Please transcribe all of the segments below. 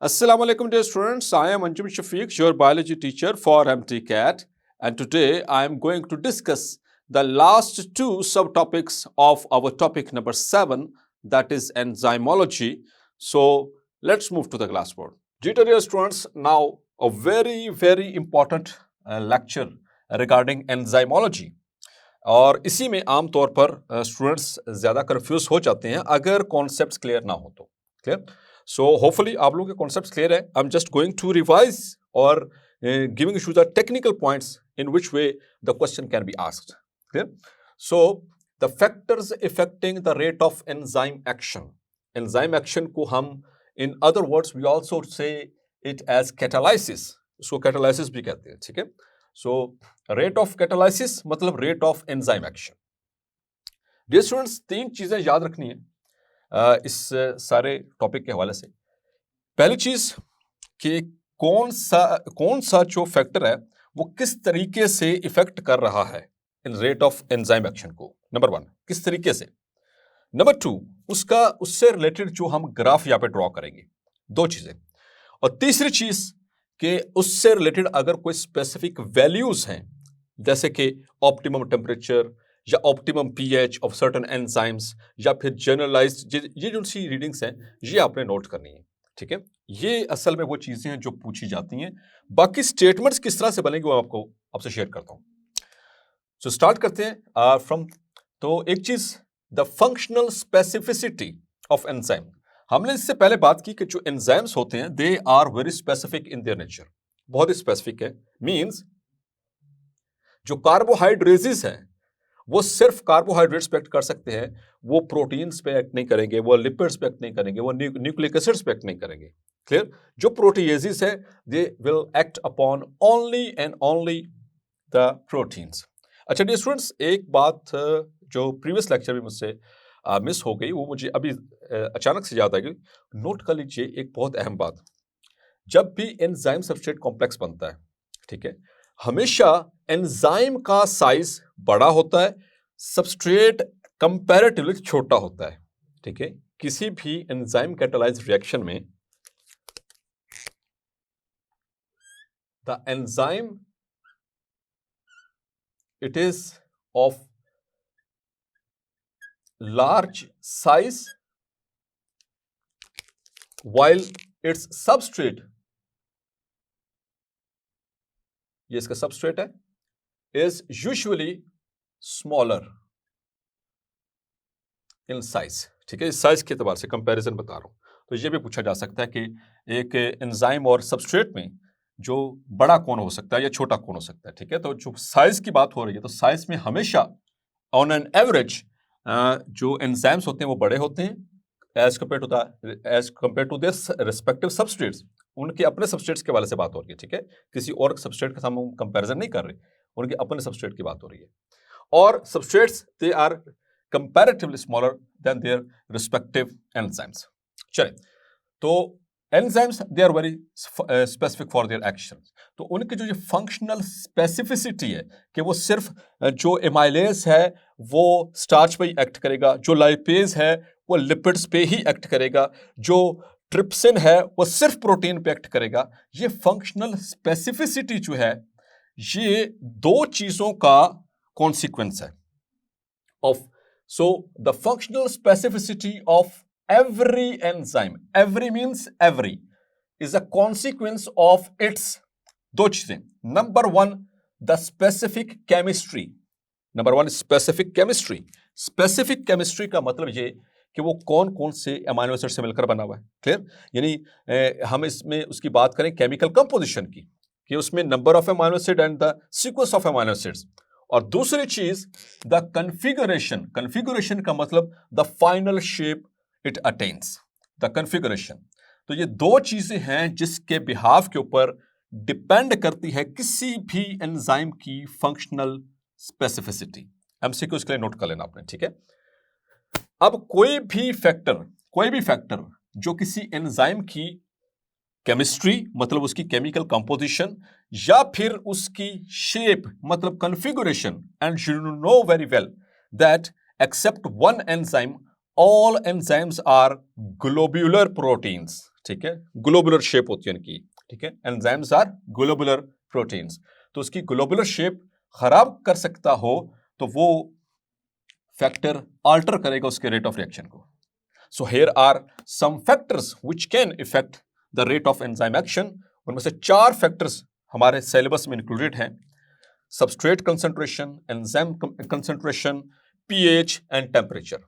Assalamu alaikum dear students, I am Anjum Shafiq, your biology teacher for MTCAT, and today I am going to discuss the last two subtopics of our topic number 7, that is enzymology. So let's move to the classboard. Dear students, now a very important lecture regarding enzymology. और इसी में आम तौर पर students ज़्यादा confuse हो जाते हैं अगर कॉन्सेप्ट्स क्लियर ना हो तो क्लियर. सो होपफुली आप लोगों के कॉन्सेप्ट्स क्लियर है. I am just going to revise और giving you the technical points in which way the question can be asked. Clear. So the factors affecting the rate of enzyme action. Enzyme action को हम in other words we also say it as catalysis. उसको catalysis भी कहते हैं. ठीक है. So rate of catalysis मतलब rate of enzyme action. Dear students, तीन चीजें याद रखनी है इस सारे टॉपिक के हवाले से. पहली चीज कि कौन सा जो फैक्टर है वो किस तरीके से इफेक्ट कर रहा है इन रेट ऑफ एंजाइम एक्शन को. नंबर 1, किस तरीके से. नंबर 2, उससे रिलेटेड जो हम ग्राफ यहाँ पे ड्रॉ करेंगे. दो चीजें. और तीसरी चीज कि उससे रिलेटेड अगर कोई स्पेसिफिक वैल्यूज हैं जैसे कि ऑप्टिमम टेम्परेचर या optimum pH of certain enzymes या फिर जनरलाइज्ड, ये जो सी रीडिंग्स हैं ये आपने नोट करनी है. ठीक है. ये असल में वो चीजें हैं जो पूछी जाती हैं. बाकी स्टेटमेंट्स किस तरह से बनेंगे वो आपसे शेयर करता हूं. सो स्टार्ट करते हैं फ्रॉम. तो एक चीज, the functional specificity of enzyme. हमने इससे पहले बात की कि जो एंजाइम्स होते हैं they are very specific in their nature. बहुत ही स्पेसिफिक है. मींस जो कार्बोहाइड्रेजेस हैं वो सिर्फ कार्बोहाइड्रेट्स पे एक्ट कर सकते हैं, वो प्रोटीन्स पे एक्ट नहीं करेंगे, वो लिपिड्स पे एक्ट नहीं करेंगे, वो न्यूक्लिक एसिड्स पे एक्ट नहीं करेंगे. क्लियर. जो प्रोटीएजेस है they will act upon only and only the proteins. अच्छा डियर स्टूडेंट्स, एक बात जो प्रीवियस लेक्चर में मुझसे मिस हो गई वो मुझे अभी अचानक से याद आ गई. नोट कर लीजिए एक बहुत अहम बात. जब भी एंजाइम सबस्ट्रेट कॉम्प्लेक्स बनता है, ठीक है, हमेशा एंजाइम का साइज बड़ा होता है, सबस्ट्रेट कंपैरेटिवली छोटा होता है. ठीक है. किसी भी एंजाइम कैटालाइज्ड रिएक्शन में the enzyme it is of large size while its substrate, ये इसका सबस्ट्रेट है, is usually smaller in size. ठीक है. इस साइज के एतबार से कंपैरिजन बता रहा हूं. तो ये भी पूछा जा सकता है कि एक एंजाइम और सबस्ट्रेट में जो बड़ा कौन हो सकता है या छोटा कौन हो सकता है. ठीक है. तो जो साइज की बात हो रही है तो साइज में हमेशा ऑन एन एवरेज जो एंजाइम्स होते हैं वो बड़े होते हैं as compare to their respective substrates. उनके अपने सबस्ट्रेट्स के वाले से बात हो रही है. ठीक है. किसी और सबस्ट्रेट के साथ हम कंपैरिजन नहीं कर रहे, उनके अपने सबस्ट्रेट की बात हो रही है. और substrates they are comparatively smaller than their respective enzymes. चलिए, तो enzymes they are very specific for their actions. तो उनकी जो फंक्शनल स्पेसिफिसिटी है कि वो सिर्फ जो एमाइलेज है वो स्टार्च पे ही एक्ट करेगा, जो लाइपेज है वो लिपिड्स पे ही एक्ट करेगा, जो ट्रिप्सिन है वो सिर्फ प्रोटीन पे एक्ट करेगा. ये फंक्शनल स्पेसिफिसिटी जो है ये दो चीजों का कॉन्सिक्वेंस है of. So the functional specificity of every enzyme, every means every, is a consequence of its दो चीजें. Number 1, the specific chemistry. Number 1 specific chemistry. Specific chemistry का मतलब ये कि वो कौन कौन से अमाइनो एसिड से मिलकर बना हुआ है. क्लियर. यानी हम इसमें उसकी बात करें केमिकल कंपोजिशन की कि उसमें number of amino acid and the sequence of amino acids. और दूसरी चीज द कन्फिगरेशन. कन्फिगरेशन का मतलब the final shape it attains, the configuration. तो ये दो चीजें हैं जिसके बिहाफ के ऊपर डिपेंड करती है किसी भी एंजाइम की फंक्शनल स्पेसिफिसिटी. एमसीक्यू इसके लिए नोट कर लेना आपने. ठीक है. अब कोई भी फैक्टर जो किसी एंजाइम की केमिस्ट्री मतलब उसकी केमिकल कंपोजिशन या फिर उसकी शेप मतलब configuration, and you know very well that except one enzyme all enzymes are globular proteins. ठीक है, ग्लोबुलर शेप होती है इनकी, ठीक है, एंजाइम्स आर ग्लोबुलर प्रोटीन्स। तो उसकी ग्लोबुलर शेप खराब कर सकता हो तो वो फैक्टर अल्टर करेगा उसके रेट ऑफ रिएक्शन को। So here are some factors which can affect the rate of enzyme action. उनमें से 4 फैक्टर्स हमारे सिलेबस में इंक्लूडेड हैं: substrate concentration, enzyme concentration, pH and temperature.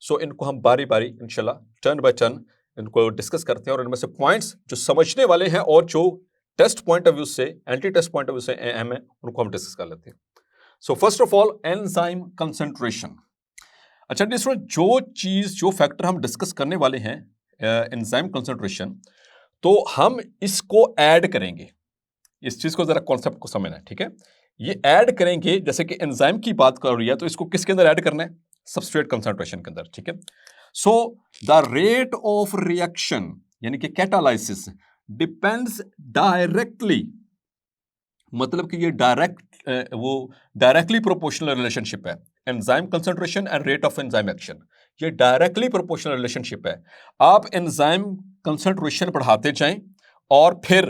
So इनको हम बारी बारी इंशाल्लाह टर्न बाय टर्न इनको डिस्कस करते हैं, और इनमें से पॉइंट्स जो समझने वाले हैं और जो टेस्ट पॉइंट ऑफ व्यू से, anti test point of view से अहम है, उनको हम डिस्कस कर लेते हैं। So first of all enzyme concentration. अच्छा जो फैक्टर हम डिस्कस करने वाले हैं एंजाइम कंसंट्रेशन, तो हम इसको ऐड करेंगे। इस चीज को जरा कॉन्सेप्ट को समझना है, ठीक है। ये ऐड करेंगे, जैसे कि एंजाइम की बात कर रही है तो इसको किसके अंदर ऐड करना है? सबस्ट्रेट कंसंट्रेशन के अंदर, ठीक है। So the rate of reaction यानी कि कैटालाइसिस डिपेंड्स डायरेक्टली, मतलब कि ये डायरेक्टली प्रोपोर्शनल रिलेशनशिप है। Enzyme concentration and rate of enzyme action, ये डायरेक्टली प्रोपोर्शनल रिलेशनशिप है। आप एंजाइम कंसंट्रेशन बढ़ाते जाएं और फिर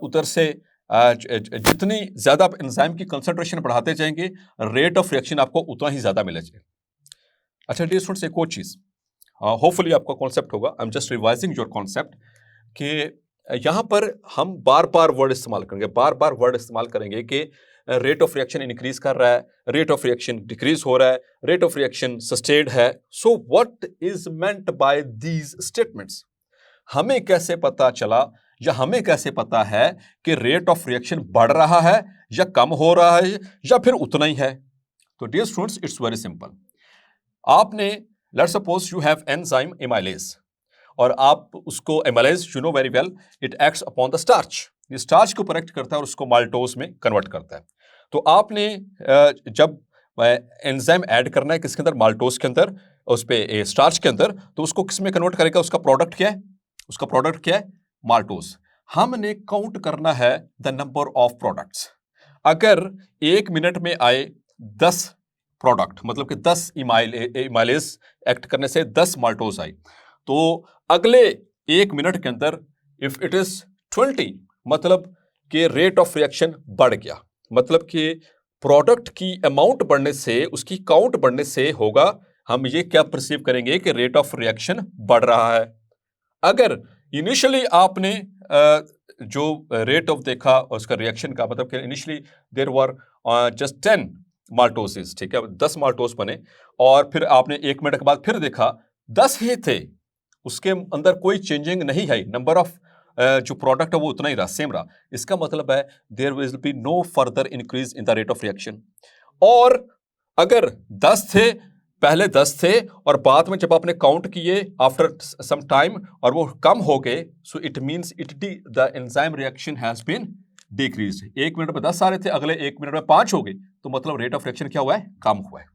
उधर से जितनी ज्यादा आप एंजाइम की कंसंट्रेशन बढ़ाते जाएंगे, रेट ऑफ रिएक्शन आपको उतना ही ज्यादा मिलेगा। अच्छा डियर स्टूडेंट्स, एक और चीज, होपफुली आपका कॉन्सेप्ट होगा, आई am just revising your concept, कि यहां पर हम बार बार वर्ड इस्तेमाल करेंगे कि रेट ऑफ रिएक्शन इंक्रीज कर रहा है, रेट ऑफ रिएक्शन डिक्रीज हो रहा है, रेट ऑफ रिएक्शन सस्टेन्ड है। So what is meant by these statements? हमें कैसे पता चला या हमें कैसे पता है कि रेट ऑफ रिएक्शन बढ़ रहा है या कम हो रहा है या फिर उतना ही है? तो dear students, it's very simple. आपने let's suppose you have enzyme amylase, और आप उसको amylase you know very well, it acts upon the starch. ये स्टार्च को प्रोडक्ट करता है और उसको माल्टोज में कन्वर्ट करता है। तो आपने जब एंजाइम ऐड करना है किसके अंदर? माल्टोज के अंदर, उस पे स्टार्च के अंदर, तो उसको किस में कन्वर्ट करेगा? उसका प्रोडक्ट क्या है? उसका प्रोडक्ट क्या है? माल्टोज। हमने काउंट करना है द नंबर ऑफ प्रोडक्ट्स। अगर 1 मिनट में आए 10 प्रोडक्ट, मतलब कि 10 इमाइलेज एक्ट करने से 10 माल्टोज आई, तो अगले 1 मिनट के अंदर इफ इट इज 20, मतलब कि रेट ऑफ रिएक्शन बढ़ गया, मतलब कि प्रोडक्ट की अमाउंट बढ़ने से, उसकी काउंट बढ़ने से होगा, हम ये क्या परसीव करेंगे कि रेट ऑफ रिएक्शन बढ़ रहा है। अगर इनिशियली आपने जो रेट ऑफ देखा उसका रिएक्शन का, मतलब कि इनिशियली देयर वर जस्ट 10 माल्टोसिस, ठीक है, 10 माल्टोस बने, और फिर आपने 1 मिनट के बाद फिर देखा 10 ही थे, उसके अंदर कोई चेंजिंग नहीं है, नंबर ऑफ जो प्रोडक्ट है वो उतना ही रहा, सेम रहा, इसका मतलब है there will be no further increase in the rate of reaction. और अगर 10 थे, पहले 10 थे और बाद में जब आपने काउंट किए आफ्टर सम टाइम और वो कम हो गए, so it means the enzyme reaction has been decrease. 1 minute में 10 आ रहे थे, अगले 1 मिनट में 5 हो गए, तो मतलब रेट ऑफ रिएक्शन क्या हुआ है? कम हुआ है।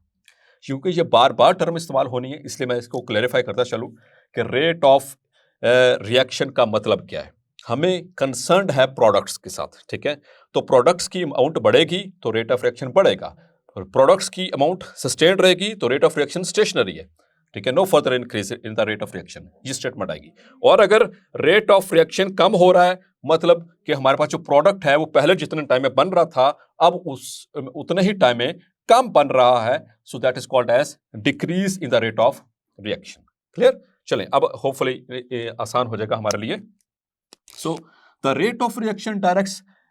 क्योंकि ये बार बार टर्म इस्तेमाल होनी है, इसलिए मैं इसको क्लैरिफाई करता चलूं कि रेट ऑफ रिएक्शन का मतलब क्या है। हमें कंसर्न है प्रोडक्ट्स के साथ, ठीक है, तो प्रोडक्ट्स की अमाउंट बढ़ेगी तो रेट ऑफ रिएक्शन बढ़ेगा, और प्रोडक्ट्स की अमाउंट सस्टेन्ड रहेगी तो रेट ऑफ रिएक्शन स्टेशनरी है, ठीक है, no further increase in the rate of reaction, ये स्टेटमेंट आएगी। और अगर रेट ऑफ रिएक्शन कम हो रहा है, मतलब कि हमारे पास जो प्रोडक्ट है वो पहले जितने टाइम में बन रहा था, अब उतने ही टाइम में कम बन रहा है, so that is called as decrease in the rate of reaction. Clear? चलें, अब होपफुली आसान हो जाएगा हमारे लिए। So the rate of reaction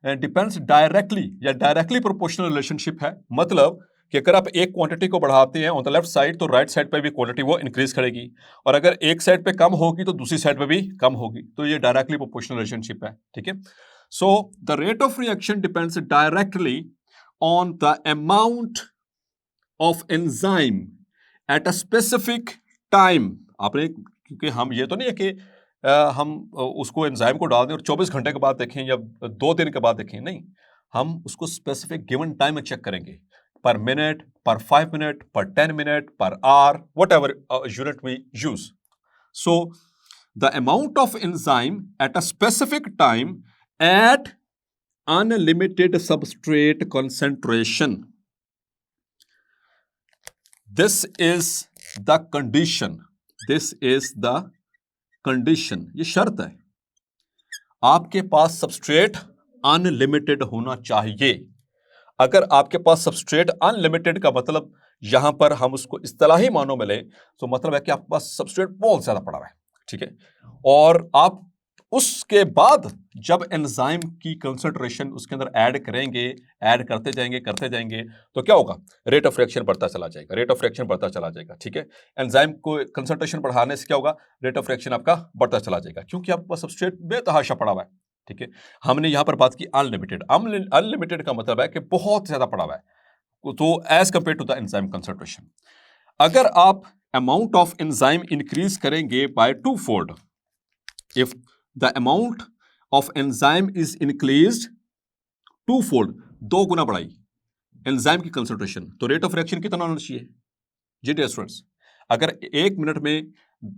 depends directly या डायरेक्टली प्रोपोर्शनल रिलेशनशिप है, मतलब कि अगर आप एक क्वांटिटी को बढ़ाते हैं ऑन द लेफ्ट साइड, तो राइट साइड पे भी क्वांटिटी वो इंक्रीज करेगी, और अगर एक साइड पे कम होगी तो दूसरी साइड पे भी कम होगी, तो ये डायरेक्टली प्रोपोर्शनल रिलेशनशिप है, ठीक है। So the rate of reaction depends directly on the amount of enzyme at a specific time. आपने, क्योंकि हम ये तो नहीं है कि हम उसको एंजाइम को डाल दें और 24 घंटे के बाद देखें या 2 दिन के बाद देखें, नहीं, हम उसको स्पेसिफिक गिवन टाइम में चेक करेंगे, पर मिनट, पर 5 मिनट, पर 10 मिनट, पर hour, whatever unit we use. So the amount of enzyme at a specific time at unlimited substrate concentration, this is the condition condition, ये शर्त है, आपके पास सबस्ट्रेट अनलिमिटेड होना चाहिए। अगर आपके पास सबस्ट्रेट अनलिमिटेड का मतलब यहां पर हम उसको इस्तिलाही मानों में लें तो मतलब है कि आपके पास सबस्ट्रेट बहुत ज्यादा पड़ा हुआ है, ठीक है, और आप उसके बाद जब एंजाइम की कंसंट्रेशन उसके अंदर ऐड करेंगे, ऐड करते जाएंगे तो क्या होगा, रेट ऑफ रिएक्शन बढ़ता चला जाएगा, रेट ऑफ रिएक्शन बढ़ता चला जाएगा, ठीक है। एंजाइम को कंसंट्रेशन बढ़ाने से क्या होगा, रेट ऑफ रिएक्शन आपका बढ़ता चला जाएगा, क्योंकि आपके पास सबस्ट्रेट बेतहाशा पड़ा हुआ है, ठीक है। हमने यहां पर बात की अनलिमिटेड, अनलिमिटेड का मतलब है कि बहुत ज्यादा पड़ा हुआ है, तो as compare to the enzyme concentration. अगर आप अमाउंट ऑफ एंजाइम इंक्रीज करेंगे by 2-fold, if the amount of enzyme is increased 2-fold, 2 गुना बढ़ाई एंजाइम की कंसंट्रेशन, तो रेट ऑफ रिएक्शन कितना होना चाहिए जी डियर स्टूडेंट्स। अगर 1 मिनट में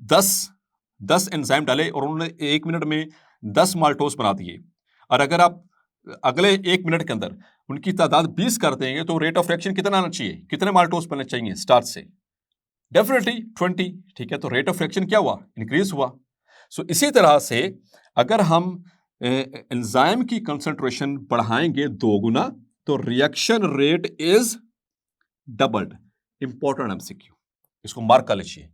10 एंजाइम डाले और उन्होंने 1 मिनट में 10 माल्टोस बना दिए, और अगर आप अगले 1 मिनट के अंदर उनकी तादाद 20 कर देंगे तो रेट ऑफ रिएक्शन कितना आना चाहिए, कितने माल्टोस बनने चाहिए स्टार्ट से, डेफिनेटली 20, ठीक है। तो रेट ऑफ रिएक्शन क्या हुआ, इंक्रीज हुआ। सो इसी तरह से अगर हम एंजाइम की कंसंट्रेशन बढ़ाएंगे 2 गुना तो reaction rate is doubled. Important MCQ, इसको मार्क कर लीजिए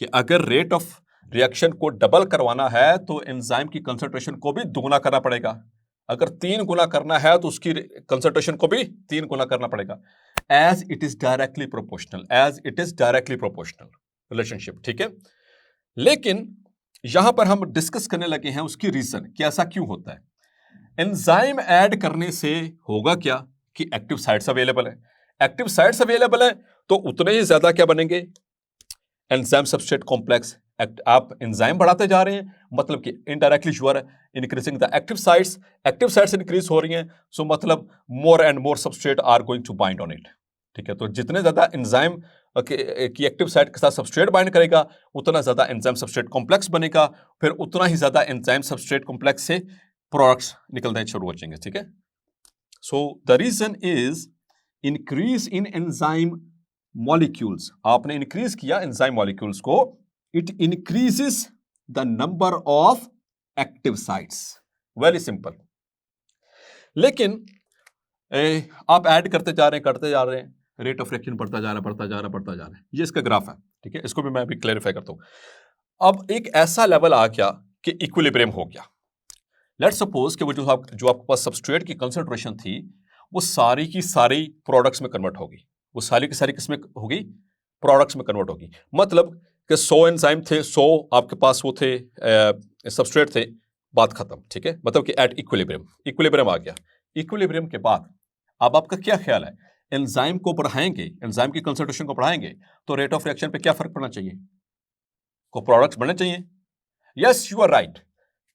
कि अगर रेट ऑफ रिएक्शन को डबल करवाना है तो एंजाइम की कंसंट्रेशन को भी दुगुना करना पड़ेगा, अगर 3 गुना करना है तो उसकी कंसंट्रेशन को भी 3 गुना करना पड़ेगा, as it is directly proportional relationship, ठीक है। लेकिन यहां पर हम डिस्कस करने लगे हैं उसकी रीजन कि ऐसा क्यों होता है। एंजाइम ऐड करने से होगा क्या कि एक्टिव साइट्स अवेलेबल है, एक्टिव साइट्स अवेलेबल है तो उतने ही ज्यादा क्या बनेंगे, एंजाइम सबस्ट्रेट कॉम्प्लेक्स। आप एंजाइम बढ़ाते जा रहे हैं मतलब कि indirectly you are increasing the active sites increase हो रही हैं, सो मतलब more and more substrate are going to bind on it, ठीक है। तो जितने ज्यादा एंजाइम की एक्टिव साइट के साथ सबस्ट्रेट बाइंड करेगा उतना ज्यादा एंजाइम सबस्ट्रेट कॉम्प्लेक्स बनेगा, फिर उतना ही ज्यादा एंजाइम सबस्ट्रेट कॉम्प्लेक्स से प्रोडक्ट्स निकलने शुरू हो जाएंगे, ठीक है। So the reason is increase in enzyme molecules, आपने इंक्रीज किया एंजाइम मॉलिक्यूल्स को, it increases the number of active sites, very simple. लेकिन आप ऐड करते जा रहे हैं, रेट ऑफ रिएक्शन बढ़ता जा रहा है, ये इसका ग्राफ है, ठीक है। इसको भी मैं अभी क्लैरिफाई करता हूं। अब एक ऐसा लेवल आ गया कि इक्विलिब्रियम हो गया। लेट्स सपोज कि वो जो आपके पास सबस्ट्रेट की कंसंट्रेशन थी वो सारी की सारी प्रोडक्ट्स में कन्वर्ट होगी, वो सारी की सारी किसमें होगी, प्रोडक्ट्स में कन्वर्ट होगी। मतलब कि 100 एंजाइम थे, 100 आपके पास वो थे सबस्ट्रेट थे, बात खत्म, ठीक है। मतलब कि एट इक्विलिब्रियम आ गया। इक्विलिब्रियम के बाद अब आपका क्या ख्याल है, एंजाइम को बढ़ाएंगे, एंजाइम की कंसंट्रेशन को बढ़ाएंगे तो रेट ऑफ रिएक्शन पे क्या फर्क पड़ना चाहिए, को प्रोडक्ट्स बनने चाहिए। यस यू आर राइट,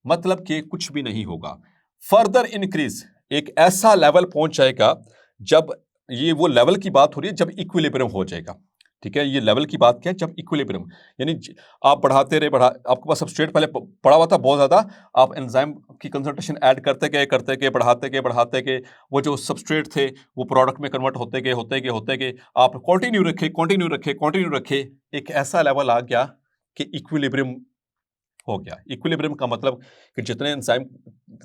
मतलब कि कुछ भी नहीं होगा, फर्दर इंक्रीज एक ऐसा लेवल पहुंच जाएगा जब, ये वो लेवल की बात हो रही है जब इक्विलिब्रियम हो जाएगा, ठीक है। ये लेवल की बात क्या है, जब इक्विलिब्रियम, यानी आप बढ़ाते रहे, आपके पास सबस्ट्रेट पहले पड़ा हुआ था बहुत ज्यादा, आप एंजाइम की कंसंट्रेशन ऐड करते गए बढ़ाते गए, वो जो सबस्ट्रेट थे वो प्रोडक्ट में कन्वर्ट होते गए, आप कंटिन्यू रखे, एक ऐसा लेवल आ गया कि इक्विलिब्रियम हो गया। इक्विलिब्रियम का मतलब कि जितने एंजाइम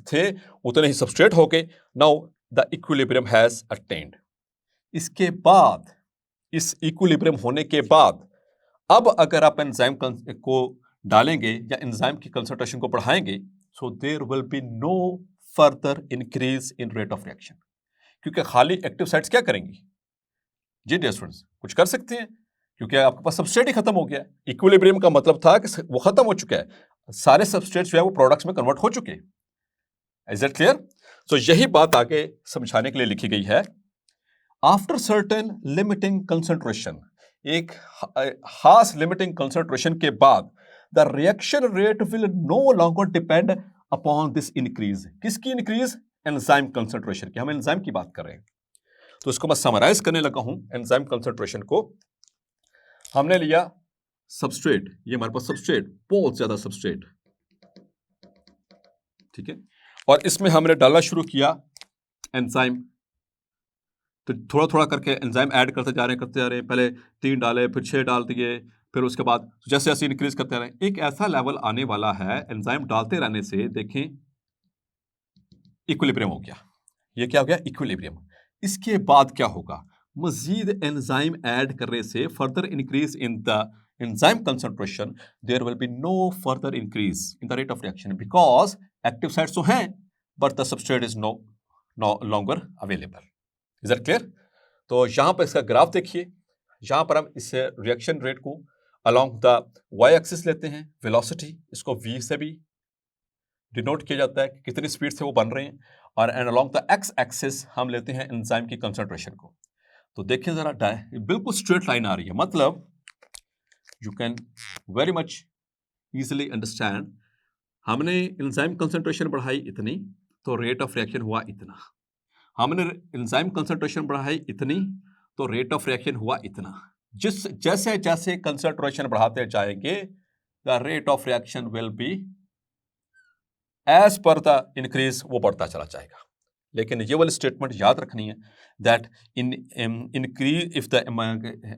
थे उतने ही सबस्ट्रेट हो गए। Now the equilibrium has attend. इसके बाद, इस इक्विलिब्रियम होने के बाद अब अगर आप एंजाइम को डालेंगे या एंजाइम की कंसंट्रेशन को बढ़ाएंगे, so there will be no further increase in rate of reaction, क्योंकि खाली एक्टिव साइट्स क्या करेंगी जी डियर स्टूडेंट्स, कुछ कर सकते हैं, क्योंकि आपके पास सबस्ट्रेट ही खत्म हो गया। इक्विलिब्रियम का मतलब था कि वो खत्म हो चुका है, सारे सबस्ट्रेट्स जो है वो प्रोडक्ट्स में कन्वर्ट हो चुके। Is it clear? सो यही बात आगे समझाने के लिए लिखी गई है। आफ्टर सर्टेन लिमिटिंग कंसंट्रेशन, एक खास लिमिटिंग कंसंट्रेशन के बाद the reaction rate will no longer depend upon this increase. किसकी इंक्रीज? एंजाइम कंसंट्रेशन की। हम एंजाइम की बात कर रहे हैं, तो इसको मैं समराइज करने लगा हूं। एंजाइम कंसंट्रेशन को हमने लिया सबस्ट्रेट, ये हमारे पास सबस्ट्रेट, बहुत ज्यादा सबस्ट्रेट, ठीक है, और इसमें हमने डालना शुरू किया एंजाइम। तो थोड़ा थोड़ा करके एंजाइम ऐड करते जा रहे हैं, पहले 3 डाले, फिर 6 डाल दिए, फिर उसके बाद जैसे जैसे इंक्रीज करते रहें, एक ऐसा लेवल आने वाला है एंजाइम डालते रहने से, देखें इक्विलिब्रियम हो गया। ये क्या हो गया? इक्विलिब्रियम। इसके बाद क्या होगा? मजीद एंजाइम ऐड करने से further increase in the enzyme concentration, there will be no further increase in the rate of reaction because active sites तो हैं but the substrate is no longer available. Is that clear? तो यहां पर इसका graph देखिए, यहां पर हम इस रिएक्शन रेट को अलोंग द वाई एक्सिस लेते हैं, वेलोसिटी इसको v से भी डिनोट किया जाता है कि कितनी स्पीड से वो बन रहे हैं, और and along the x axis हम लेते हैं एंजाइम की कंसंट्रेशन को। तो देखिए जरा बिल्कुल स्ट्रेट लाइन आ रही है, मतलब you can very much easily understand, हमने एंजाइम कंसंट्रेशन बढ़ाई इतनी तो रेट ऑफ रिएक्शन हुआ इतना, हमने एंजाइम कंसंट्रेशन बढ़ाई इतनी तो रेट ऑफ रिएक्शन हुआ इतना। जैसे जैसे कंसंट्रेशन बढ़ाते जाएंगे the rate of reaction will be as per the increase, वो बढ़ता चला जाएगा। लेकिन ये वाली स्टेटमेंट याद रखनी है that in increase if the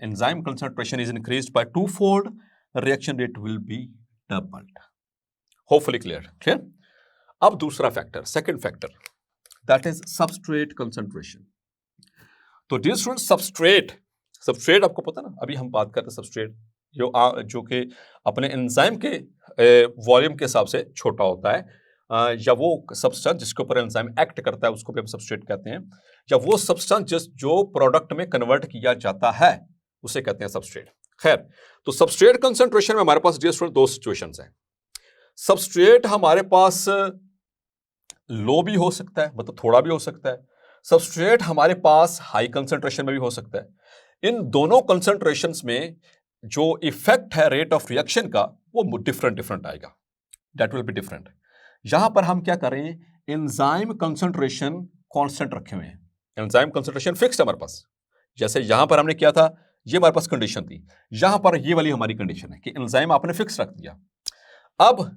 enzyme concentration is increased by 2-fold, reaction rate will be doubled. Hopefully clear? अब दूसरा factor, second factor, that is substrate concentration. तो डियर स्टूडेंट, सबस्ट्रेट आपको पता ना, अभी हम बात करते हैं सबस्ट्रेट जो कि अपने एंजाइम के वॉल्यूम के हिसाब से छोटा होता है, या वो सब्सटेंस जिसके ऊपर एंजाइम एक्ट करता है उसको भी हम सबस्ट्रेट कहते हैं, या वो सब्सटेंस जो प्रोडक्ट में कन्वर्ट किया जाता है उसे कहते हैं सबस्ट्रेट। खैर, तो सबस्ट्रेट कंसंट्रेशन में हमारे पास डियर स्टूडेंट दो सिचुएशंस हैं। सबस्ट्रेट हमारे पास लो भी हो सकता है, मतलब थोड़ा भी हो सकता है। सबस्ट्रेट हमारे पास हाई कंसंट्रेशन में भी हो सकता है। इन दोनों कंसंट्रेशंस में जो इफेक्ट है रेट ऑफ रिएक्शन का वो डिफरेंट आएगा, दैट विल बी डिफरेंट। यहां पर हम क्या करें, एंजाइम कंसंट्रेशन कांस्टेंट रखे हुए हैं, एंजाइम कंसंट्रेशन फिक्स्ड हमारे पास। जैसे यहां पर हमने किया था, ये हमारे पास कंडीशन थी, यहां पर ये वाली हमारी कंडीशन है कि एंजाइम आपने फिक्स रख दिया। अब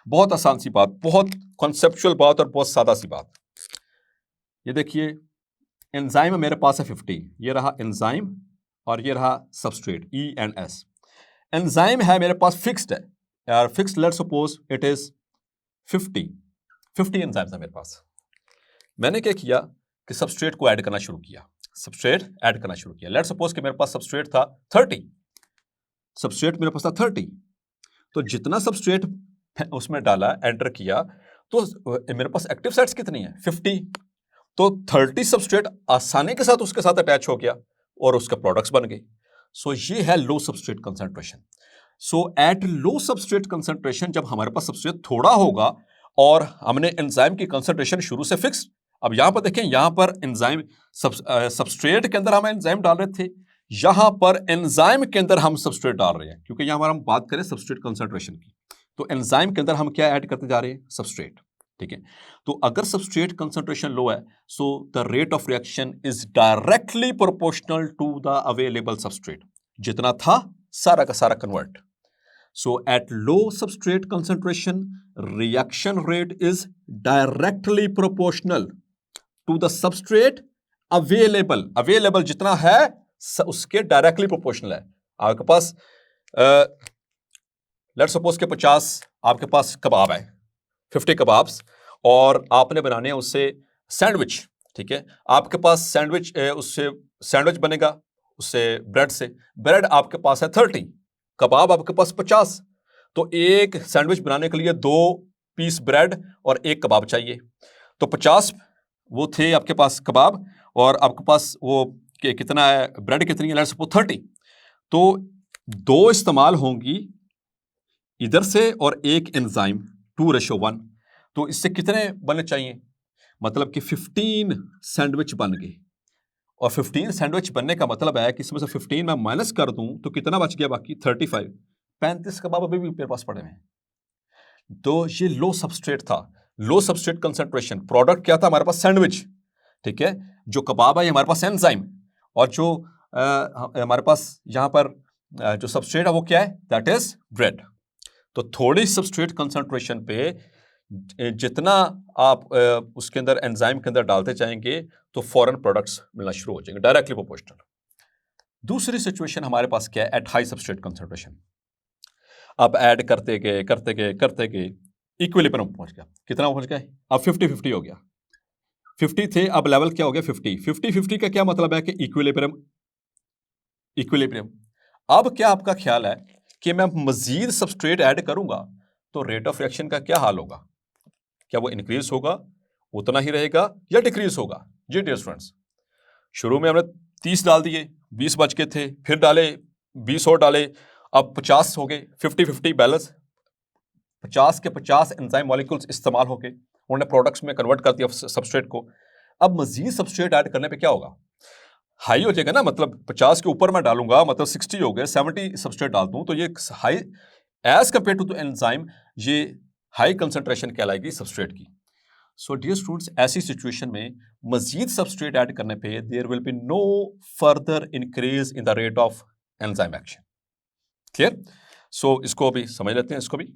बहुत आसान सी बात, बहुत कॉन्सेप्चुअल बात और बहुत सादा सी बात, ये देखिए एंजाइम मेरे पास है 50, ये रहा एंजाइम और ये रहा सबस्ट्रेट ENS। एंजाइम है मेरे पास फिक्स्ड है यार, fixed, let's suppose it is 50 enzymes है मेरे पास। मैंने क्या किया कि सबस्ट्रेट को ऐड करना शुरू किया, लेट्स सपोज कि मेरे पास सबस्ट्रेट था 30, सबस्ट्रेट मेरे पास था 30, तो जितना सबस्ट्रेट उसमें डाला, एंटर किया, तो मेरे पास एक्टिव साइट्स कितनी है 50, तो 30 सबस्ट्रेट आसानी के साथ उसके साथ अटैच हो गया और उसके प्रोडक्ट्स बन गए। सो ये है low substrate concentration. So at low substrate concentration, जब हमारे पास सबस्ट्रेट थोड़ा होगा और हमने एंजाइम की कंसंट्रेशन शुरू से फिक्स, अब यहां पर देखें, यहां पर एंजाइम सबस्ट्रेट के अंदर हम एंजाइम डाल रहे थे, यहां पर एंजाइम के अंदर हम सबस्ट्रेट डाल रहे हैं, क्योंकि यहां पर हम बात करें सबस्ट्रेट कंसंट्रेशन की, तो एंजाइम के अंदर हम क्या ऐड करते जा रहे हैं, सबस्ट्रेट। ठीक है, तो अगर सबस्ट्रेट कंसंट्रेशन लो है, so the rate of reaction is directly proportional to the available substrate, जितना था सारा का सारा convert. So at low substrate concentration, reaction rate is directly proportional to the substrate available जितना है उसके डायरेक्टली प्रोपोर्शनल है। आपके पास लेट्स सपोज के 50 आपके पास कबाब है, 50 कबाब्स, और आपने बनाने हैं उससे सैंडविच। ठीक है, आपके पास सैंडविच, उससे सैंडविच बनेगा उससे ब्रेड से, ब्रेड आपके पास है 30, कबाब आपके पास 50, तो एक सैंडविच बनाने के लिए 2 पीस ब्रेड और 1 कबाब चाहिए। तो 50 वो थे आपके पास कबाब, और आपके पास वो कितना है, ब्रेड कितनी है, लेट्स सपोज 30, तो 2 इस्तेमाल होंगी इधर से और 1 एंजाइम 2:1, तो इससे कितने बनने चाहिए, मतलब कि 15 सैंडविच बन गए। और 15 सैंडविच बनने का मतलब है कि इसमें से 15 मैं माइनस कर दूं तो कितना बच गया, बाकी 35 कबाब अभी भी मेरे पास पड़े हैं। तो ये लो सबस्ट्रेट था, लो सबस्ट्रेट कंसंट्रेशन, प्रोडक्ट क्या था हमारे पास, सैंडविच। ठीक है, जो कबाब है हमारे पास एंजाइम, और जो हमारे पास यहाँ पर जो सबस्ट्रेट है वो क्या है, दैट इज ब्रेड। तो थोड़ी सबस्ट्रेट कंसंट्रेशन पे जितना आप उसके अंदर एंजाइम के अंदर डालते जाएंगे तो फॉरेन प्रोडक्ट्स मिलना शुरू हो जाएंगे, डायरेक्टली प्रोपोर्शनल। दूसरी सिचुएशन हमारे पास क्या है, एट हाई सबस्ट्रेट कंसंट्रेशन। अब ऐड करते गए करते गए करते गए, इक्विलिब्रियम पहुंच गया। कितना पहुंच गया? अब 50-50 हो गया। 50 थे, अब लेवल क्या हो गया? 50-50 का क्या मतलब है कि इक्विलिब्रियम। इक्विलिब्रियम। अब क्या आपका ख्याल है कि मैं मजीद सबस्ट्रेट ऐड करूंगा तो रेट ऑफ रिएक्शन का क्या हाल होगा? क्या वो इंक्रीज होगा, उतना ही रहेगा, या डिक्रीज होगा? जी डियर स्टूडेंट्स, शुरू में हमने 30 डाल दिए, 20 बच के थे, फिर डाले 20 और डाले, अब 50 हो गए, 50-50 बैलेंस। 50 के 50 एंजाइम मॉलिक्यूल्स इस्तेमाल हो गए, उन्होंने प्रोडक्ट्स में कन्वर्ट कर दिया सबस्ट्रेट को। अब मजीद सबस्ट्रेट ऐड करने पे क्या होगा? हाई हो जाएगा ना, मतलब 50 के ऊपर मैं डालूंगा, मतलब 60 हो गए, 70 सबस्ट्रेट डाल दूं तो ये high as compare to the enzyme, ये हाई कंसंट्रेशन कहलाएगी सबस्ट्रेट की। सो डियर स्टूडेंट्स, ऐसी सिचुएशन में मजीद सबस्ट्रेट ऐड करने पे there will be no further increase in the rate of enzyme action. Clear? So इसको भी समझ लेते हैं, इसको भी।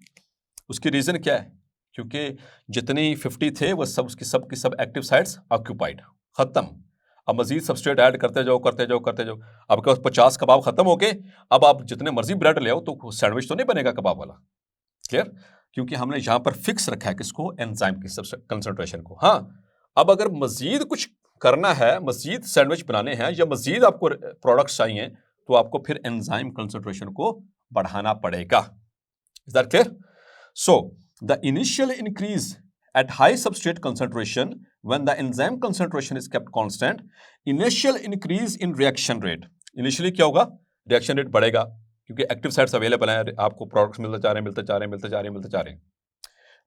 उसकी रीजन क्या है? क्योंकि जितनी 50 थे वो सब उसकी सब की सब एक्टिव साइट्स ऑक्यूपाइड, खत्म। अब मजीद सबस्ट्रेट ऐड करते जाओ करते जाओ करते जाओ, अब 50 कबाब खत्म हो गए, अब आप जितने मर्जी ब्रेड ले आओ तो सैंडविच तो नहीं बनेगा कबाब वाला। क्लियर? क्योंकि हमने यहां पर फिक्स रखा है किसको? एंजाइम की कंसंट्रेशन को। हाँ, अब अगर मजीद कुछ करना है, मजीद सैंडविच बनाने हैं या मजीद आपको प्रोडक्ट्स चाहिए, तो आपको फिर एंजाइम कंसंट्रेशन को बढ़ाना पड़ेगा। Is that clear? So, the initial increase at high substrate concentration, when the enzyme concentration is kept constant, initial increase in reaction rate. Initially क्या होगा? Reaction rate बढ़ेगा क्योंकि active sites available हैं, आपको products मिलते जा रहे हैं, मिलते जा रहे हैं, मिलते जा रहे हैं, मिलते जा रहे हैं।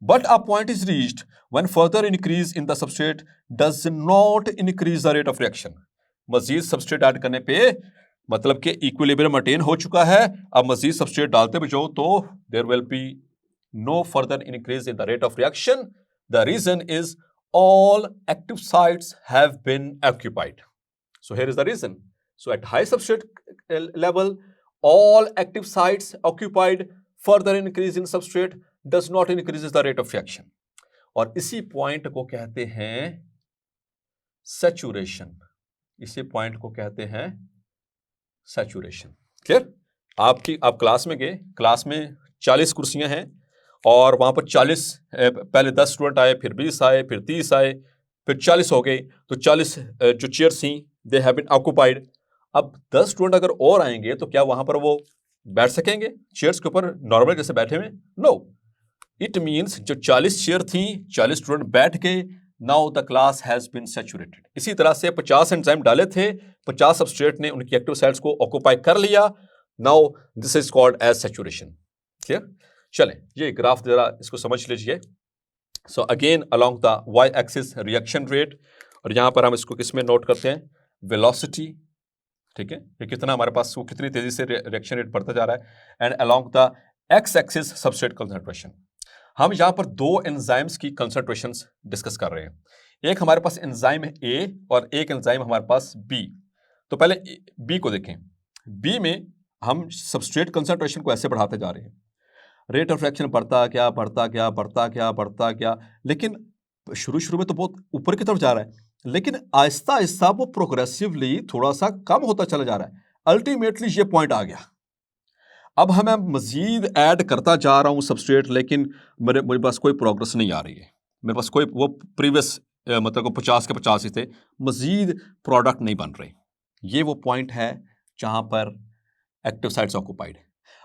But a point is reached when further increase in the substrate does not increase the rate of reaction. मजीद सबस्ट्रेट ऐड करने पे मतलब कि इक्विलिब्रियम अटेन हो चुका है, अब मजीद सबस्ट्रेट डालते भी जाओ तो there will be no further increase in the rate of reaction. The reason is all active sites have been occupied. So here is the reason. So at high substrate level, all active sites occupied, further increase in substrate does not increase the rate of reaction. और इसी point को कहते हैं saturation. इसी point को कहते हैं saturation. Clear? आप क्लास में गए, क्लास में 40 कुर्सियां हैं और वहां पर 40, पहले 10 स्टूडेंट आए, फिर 20 आए, फिर 30 आए, फिर 40 हो गए, तो 40 जो चेयर्स थी दे हैव बीन ऑक्युपाइड। अब 10 स्टूडेंट अगर और आएंगे तो क्या वहां पर वो बैठ सकेंगे चेयर्स के ऊपर नॉर्मल जैसे बैठे हुए? नो। इट मीन्स जो 40 चेयर थी, 40 स्टूडेंट बैठ के, now the class has been saturated. इसी तरह से 50 एंजाइम डाले थे, 50 सबस्ट्रेट ने उनकी एक्टिव साइट्स को ऑक्युपाई कर लिया, now this is called as saturation. Clear? चलें, ये ग्राफ जरा इसको समझ लीजिए। So again along the Y axis reaction rate, और यहां पर हम इसको किसमें नोट करते हैं? वेलोसिटी। ठीक है, ये कितना हमारे पास, वो कितनी तेजी से रिएक्शन रेट बढ़ता जा रहा है। And along the x axis substrate concentration. हम यहां पर दो एंजाइम्स की कंसंट्रेशंस डिस्कस कर रहे हैं। एक हमारे पास एंजाइम है ए और एक एंजाइम हमारे पास बी। तो पहले बी को देखें। बी में हम सबस्ट्रेट कंसंट्रेशन को ऐसे बढ़ाते जा रहे हैं, रेट ऑफ रिएक्शन बढ़ता गया बढ़ता गया बढ़ता गया बढ़ता गया, लेकिन शुरू में तो बहुत ऊपर की तरफ जा रहा है, लेकिन आहिस्ता आहिस्ता वो प्रोग्रेसिवली थोड़ा सा कम होता चला जा रहा है। अल्टीमेटली ये पॉइंट आ गया। अब मैं मजीद ऐड करता जा रहा हूं सबस्ट्रेट, लेकिन मेरे पास कोई प्रोग्रेस नहीं आ रही है, मेरे पास कोई वो प्रीवियस मतलब 50 के 50 ही थे, मजीद प्रोडक्ट नहीं बन रहे। ये वो पॉइंट है जहां पर एक्टिव साइट्स ऑक्युपाइड है।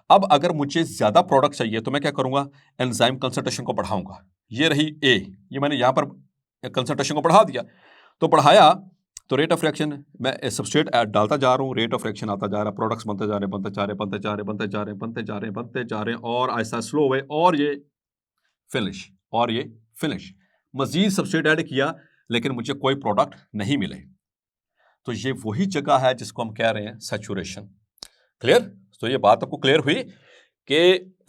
अब अगर मुझे ज्यादा प्रोडक्ट चाहिए तो मैं क्या करूंगा? एंजाइम कंसंट्रेशन को बढ़ाऊंगा। ये रही ए, ये मैंने यहां पर कंसंट्रेशन को बढ़ा दिया, तो बढ़ाया तो रेट ऑफ रिएक्शन, मैं सबस्ट्रेट डालता जा रहा हूँ, रेट ऑफ रिएक्शन आता जा रहा है, प्रोडक्ट्स बनते जा रहे हैं, बनते जा रहे हैं, बनते जा रहे हैं, बनते जा रहे हैं, बनते जा रहे हैं, बनते जा रहे हैं, और ऐसा स्लो हुए और ये फिनिश, और ये फिनिश। मजीद सबस्ट्रेट ऐड किया लेकिन मुझे कोई प्रोडक्ट नहीं मिले, तो ये वही जगह है जिसको हम कह रहे हैं सैचुरेशन। क्लियर? तो ये बात आपको क्लियर हुई कि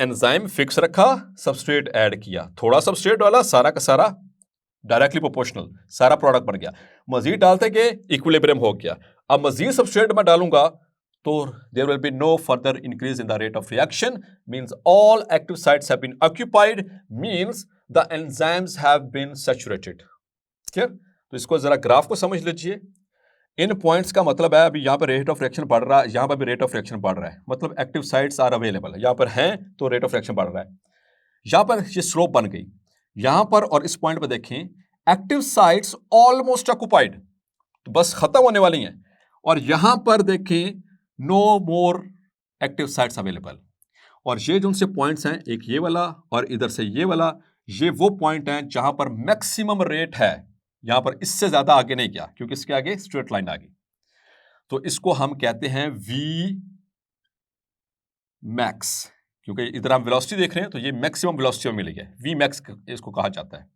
एंजाइम फिक्स रखा, सबस्ट्रेट ऐड किया, थोड़ा सबस्ट्रेट वाला सारा का सारा डायरेक्टली प्रोपोर्शनल, सारा प्रोडक्ट बन गया। मजीद डालते गए, इक्विलिब्रियम हो गया। अब मजीद सबस्ट्रेट में डालूंगा तो there will be no further increase in the rate of reaction, means all active sites have been occupied, means the enzymes have been saturated. Clear? तो इसको जरा ग्राफ को समझ लीजिए। इन पॉइंट्स का मतलब है, अभी यहाँ पर रेट ऑफ रिएक्शन बढ़ रहा है, यहाँ पर भी रेट ऑफ रिएक्शन बढ़ रहा है, मतलब एक्टिव साइट्स आर अवेलेबल, यहाँ पर हैं तो रेट ऑफ रिएक्शन बढ़ रहा है। यहाँ पर ये स्लोप बन गई, यहाँ पर और इस पॉइंट पर देखें एक्टिव साइट्स ऑलमोस्ट ऑक्युपाइड, तो बस खत्म होने वाली हैं, और यहां पर देखें no more active sites available. और ये जो उनसे पॉइंट्स हैं, एक ये वाला और इधर से ये वाला, ये वो पॉइंट हैं जहां पर मैक्सिमम रेट है, यहां पर इससे ज्यादा आगे नहीं गया क्योंकि इसके आगे स्ट्रेट लाइन आ गई। तो इसको हम कहते हैं वी मैक्स, क्योंकि इधर हम वेलोसिटी देख रहे हैं तो ये मैक्सिमम वेलोसिटी में मिली है, वी मैक्स इसको कहा जाता है।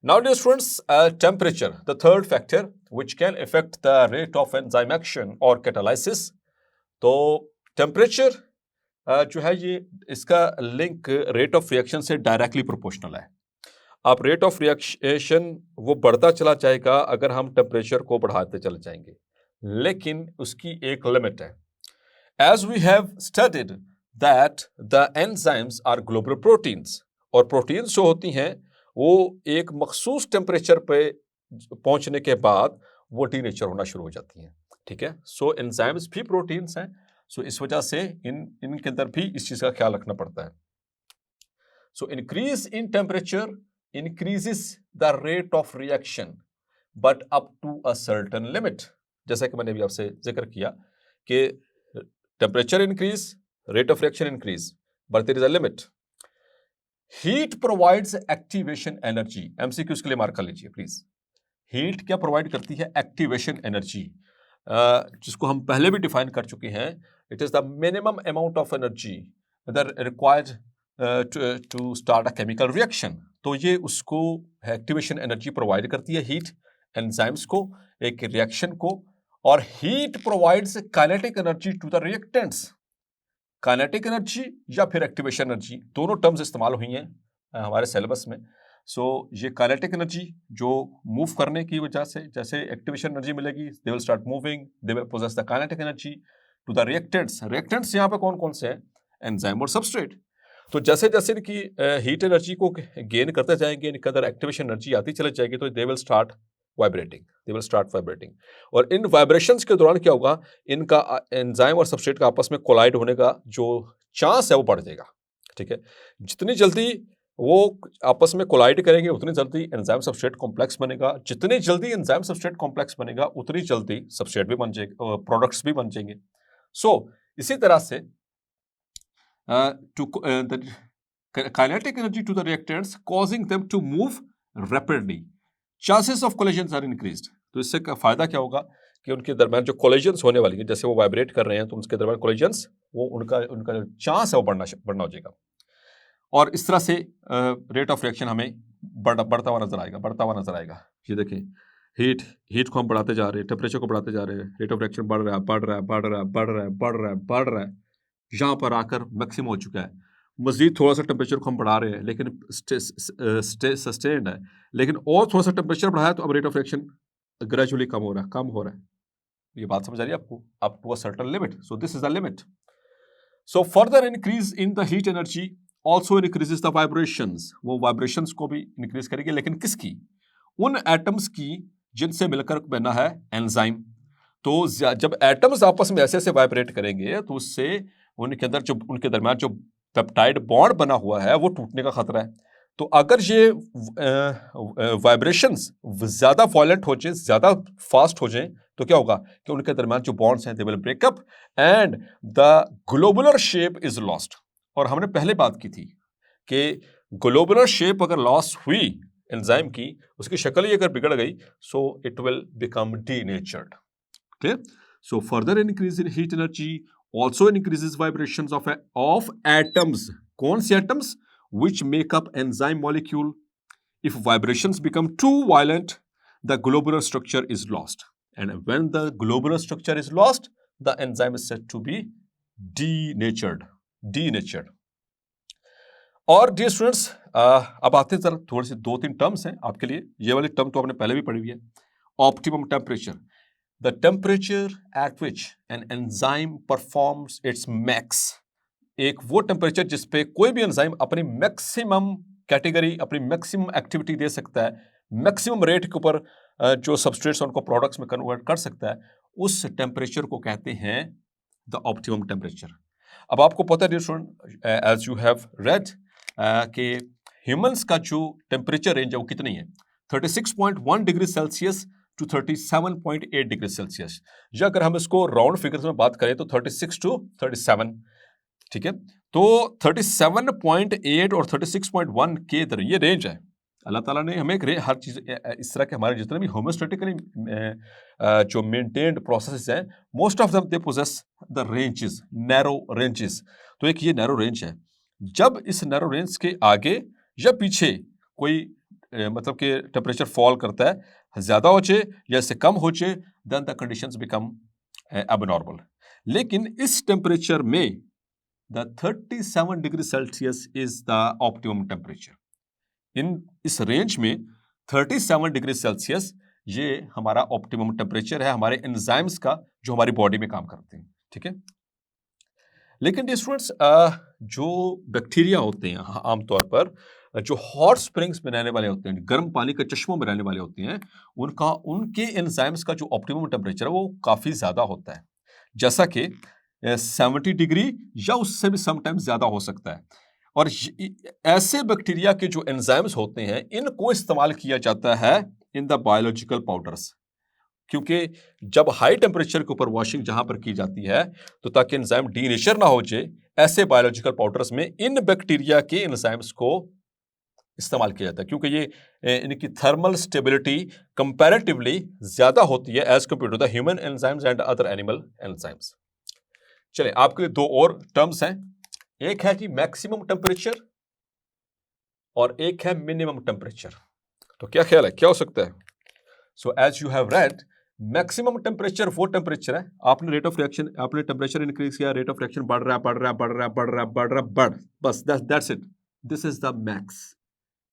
Now, dear students, temperature, the third factor which can affect the rate of enzyme action or catalysis. तो टेम्परेचर जो है ये इसका लिंक रेट ऑफ रिएक्शन से डायरेक्टली प्रोपोर्शनल है। अब रेट ऑफ रिएक्शन वो बढ़ता चला जाएगा अगर हम टेम्परेचर को बढ़ाते चले जाएंगे, लेकिन उसकी एक लिमिट है। As we have studied that the enzymes are global proteins, और प्रोटीन्स जो होती हैं वो एक मखसूस टेम्परेचर पे पहुंचने के बाद वो डीनेचर होना शुरू हो जाती हैं। ठीक है, सो एंजाइम्स भी प्रोटीन्स हैं, सो इस वजह से इनके अंदर भी इस चीज का ख्याल रखना पड़ता है। So increase in temperature increases the rate of reaction but up to a certain limit. जैसा कि मैंने भी आपसे जिक्र किया कि temperature increase, rate of reaction increase, but there is a limit. Heat provides activation energy, MCQ के लिए मार्क कर लीजिए प्लीज। हीट क्या प्रोवाइड करती है? एक्टिवेशन एनर्जी, जिसको हम पहले भी डिफाइन कर चुके हैं। It is the minimum amount of energy that required to start a chemical reaction. तो ये उसको एक्टिवेशन एनर्जी प्रोवाइड करती है हीट एंजाइम्स को, एक रिएक्शन को। और heat provides kinetic energy to the reactants. Kinetic energy या फिर एक्टिवेशन एनर्जी, दोनों टर्म्स इस्तेमाल हुई हैं हमारे सिलेबस में। सो ये काइनेटिक एनर्जी जो मूव करने की वजह से, जैसे एक्टिवेशन एनर्जी मिलेगी, they will start moving, they will possess the kinetic energy to the reactants. Reactants यहाँ पे कौन कौन से हैं? एंजाइम और सबस्ट्रेट। तो जैसे जैसे इनकी हीट एनर्जी को गेन करते जाएंगे, इनके अंदर एक्टिवेशन एनर्जी आती चली जाएगी, तो दे will start vibrating, they will start vibrating. और इन वाइब्रेशंस के दौरान क्या होगा? इनका एंजाइम और सबस्ट्रेट का आपस में कोलाइड होने का जो चांस है वो बढ़ जाएगा। ठीक है, जितनी जल्दी वो आपस में कोलाइड करेंगे उतनी जल्दी एंजाइम सबस्ट्रेट कॉम्प्लेक्स बनेगा, जितनी जल्दी एंजाइम सबस्ट्रेट कॉम्प्लेक्स बनेगा उतनी जल्दी सबस्ट्रेट भी बन जाएगा, प्रोडक्ट्स भी बन जाएंगे। सो इसी तरह से to the kinetic energy to the reactants causing them to move rapidly, chances of collisions are increased। तो इससे का फायदा क्या होगा कि उनके दरमियान जो कोलिजन्स होने वाली है, जैसे वो वाइब्रेट कर रहे हैं तो उनके दरमियान कोलिजन्स, वो उनका जो चांस है वो बढ़ना हो जाएगा। और इस तरह से रेट ऑफ रिएक्शन हमें बढ़ता हुआ नजर आएगा। ये देखें, हीट को हम बढ़ाते जा रहे हैं, टेम्परेचर को बढ़ाते जा रहे हैं, रेट ऑफ रिएक्शन बढ़ रहा है, यहाँ पर आकर मैक्सिमम हो चुका है। मजीद थोड़ा सा टेम्परेचर को हम बढ़ा रहे हैं लेकिन सस्टेन्ड है, लेकिन और थोड़ा सा टेम्परेचर बढ़ाया तो अब रेट ऑफ रिएक्शन ग्रेजुअली कम हो रहा है। ये बात समझ आ रही है आपको? Up to a certain limit, so this is the limit. So further increase in the heat energy also increases the vibrations, वो वाइब्रेशंस को भी इंक्रीज करेगी, लेकिन किसकी? उन एटम्स की जिनसे मिलकर बना है एंजाइम। तो जब एटम्स आपस में ऐसे वाइब्रेट करेंगे तो उससे उनके अंदर जो उनके दरमियान जो पेप्टाइड बॉन्ड बना हुआ है वो टूटने का खतरा है। तो अगर ये वाइब्रेशंस ज्यादा वॉयलेंट हो जाए, ज्यादा फास्ट हो जाए, तो क्या होगा कि उनके दरमियान जो बॉन्ड्स हैं they will break up and the globular shape is lost. और हमने पहले बात की थी कि ग्लोबुलर शेप अगर लॉस हुई एंजाइम की, उसकी शक्ल ही अगर बिगड़ गई, so it will become denatured. Okay? So further increase in heat energy also increases vibrations of atoms. कौन से atoms? Which make up enzyme molecule. If vibrations become too violent, the globular structure is lost. And when the globular structure is lost, the enzyme is said to be denatured. और dear students, अब आते हैं थोड़े से 2-3 terms हैं आपके लिए। ये वाली टर्म तो आपने पहले भी पढ़ी हुई है। Optimum temperature, the temperature at which an enzyme performs its max। एक वो टेम्परेचर जिस पे कोई भी एंजाइम अपनी मैक्सिमम कैटेगरी अपनी मैक्सिमम एक्टिविटी दे सकता है, मैक्सिमम रेट के ऊपर जो सबस्ट्रेट्स उनको प्रोडक्ट्स में कन्वर्ट कर सकता है, उस टेम्परेचर को कहते हैं द ऑप्टिमम टेम्परेचर। अब आपको पता है student, as you have read कि ह्यूमंस का जो टेम्परेचर रेंज है वो कितनी है, 36.1 degree Celsius to 37.8 degree Celsius, या अगर हम इसको राउंड फिगर्स में बात करें तो 36 टू 37, ठीक है। तो 37.8 और 36.1 के इधर ये रेंज है। अल्लाह ताला ने हमें हर चीज़ इस तरह के हमारे जितने भी होम्योस्टैटिकली जो मेंटेन्ड प्रोसेसेस हैं, most of them they possess the ranges, narrow ranges. तो एक ये नैरो रेंज है। जब इस नैरो रेंज के आगे या पीछे कोई मतलब कि टेम्परेचर फॉल करता है, ज़्यादा हो जाए या इससे कम हो जाए, then the conditions become abnormal. लेकिन इस टेम्परेचर में the 37 degree Celsius is the optimum temperature. इस रेंज में 37 डिग्री सेल्सियस ये हमारा ऑप्टिमम टेम्परेचर है हमारे एंजाइम्स का जो हमारी बॉडी में काम करते हैं, ठीक है। लेकिन डियर स्टूडेंट्स, जो बैक्टीरिया होते हैं आमतौर पर जो हॉट स्प्रिंग्स में रहने वाले होते हैं, गर्म पानी के चश्मों में रहने वाले होते हैं, उनके एंजाइम्स का जो ऑप्टिमम टेम्परेचर है वो काफ़ी ज़्यादा होता है, जैसा कि 70 डिग्री या उससे भी समटाइम्स ज़्यादा हो सकता है। और ऐसे बैक्टीरिया के जो एंजाइम्स होते हैं इनको इस्तेमाल किया जाता है इन द बायोलॉजिकल पाउडर्स, क्योंकि जब हाई टेम्परेचर के ऊपर वॉशिंग जहां पर की जाती है तो ताकि एंजाइम डीनेचर ना हो जाए, ऐसे बायोलॉजिकल पाउडर्स में इन बैक्टीरिया के एंजाइम्स को इस्तेमाल किया जाता है, क्योंकि ये इनकी थर्मल स्टेबिलिटी कंपैरेटिवली ज़्यादा होती है as compare to the human enzymes and other animal enzymes. चलिए, आपके लिए दो और टर्म्स हैं, एक है जी मैक्सिमम टेम्परेचर और एक है मिनिमम टेम्परेचर। तो क्या ख्याल है, क्या हो सकता है? So as you have read, maximum temperature वो टेम्परेचर है, आपने रेट ऑफ रिएक्शन, आपने टेम्परेचर इंक्रीज किया, रेट ऑफ रिएक्शन बढ़ रहा है बढ़ रहा है बढ़ रहा है बढ़ रहा है बढ़ रहा है बढ़, बस that's it, this is the max,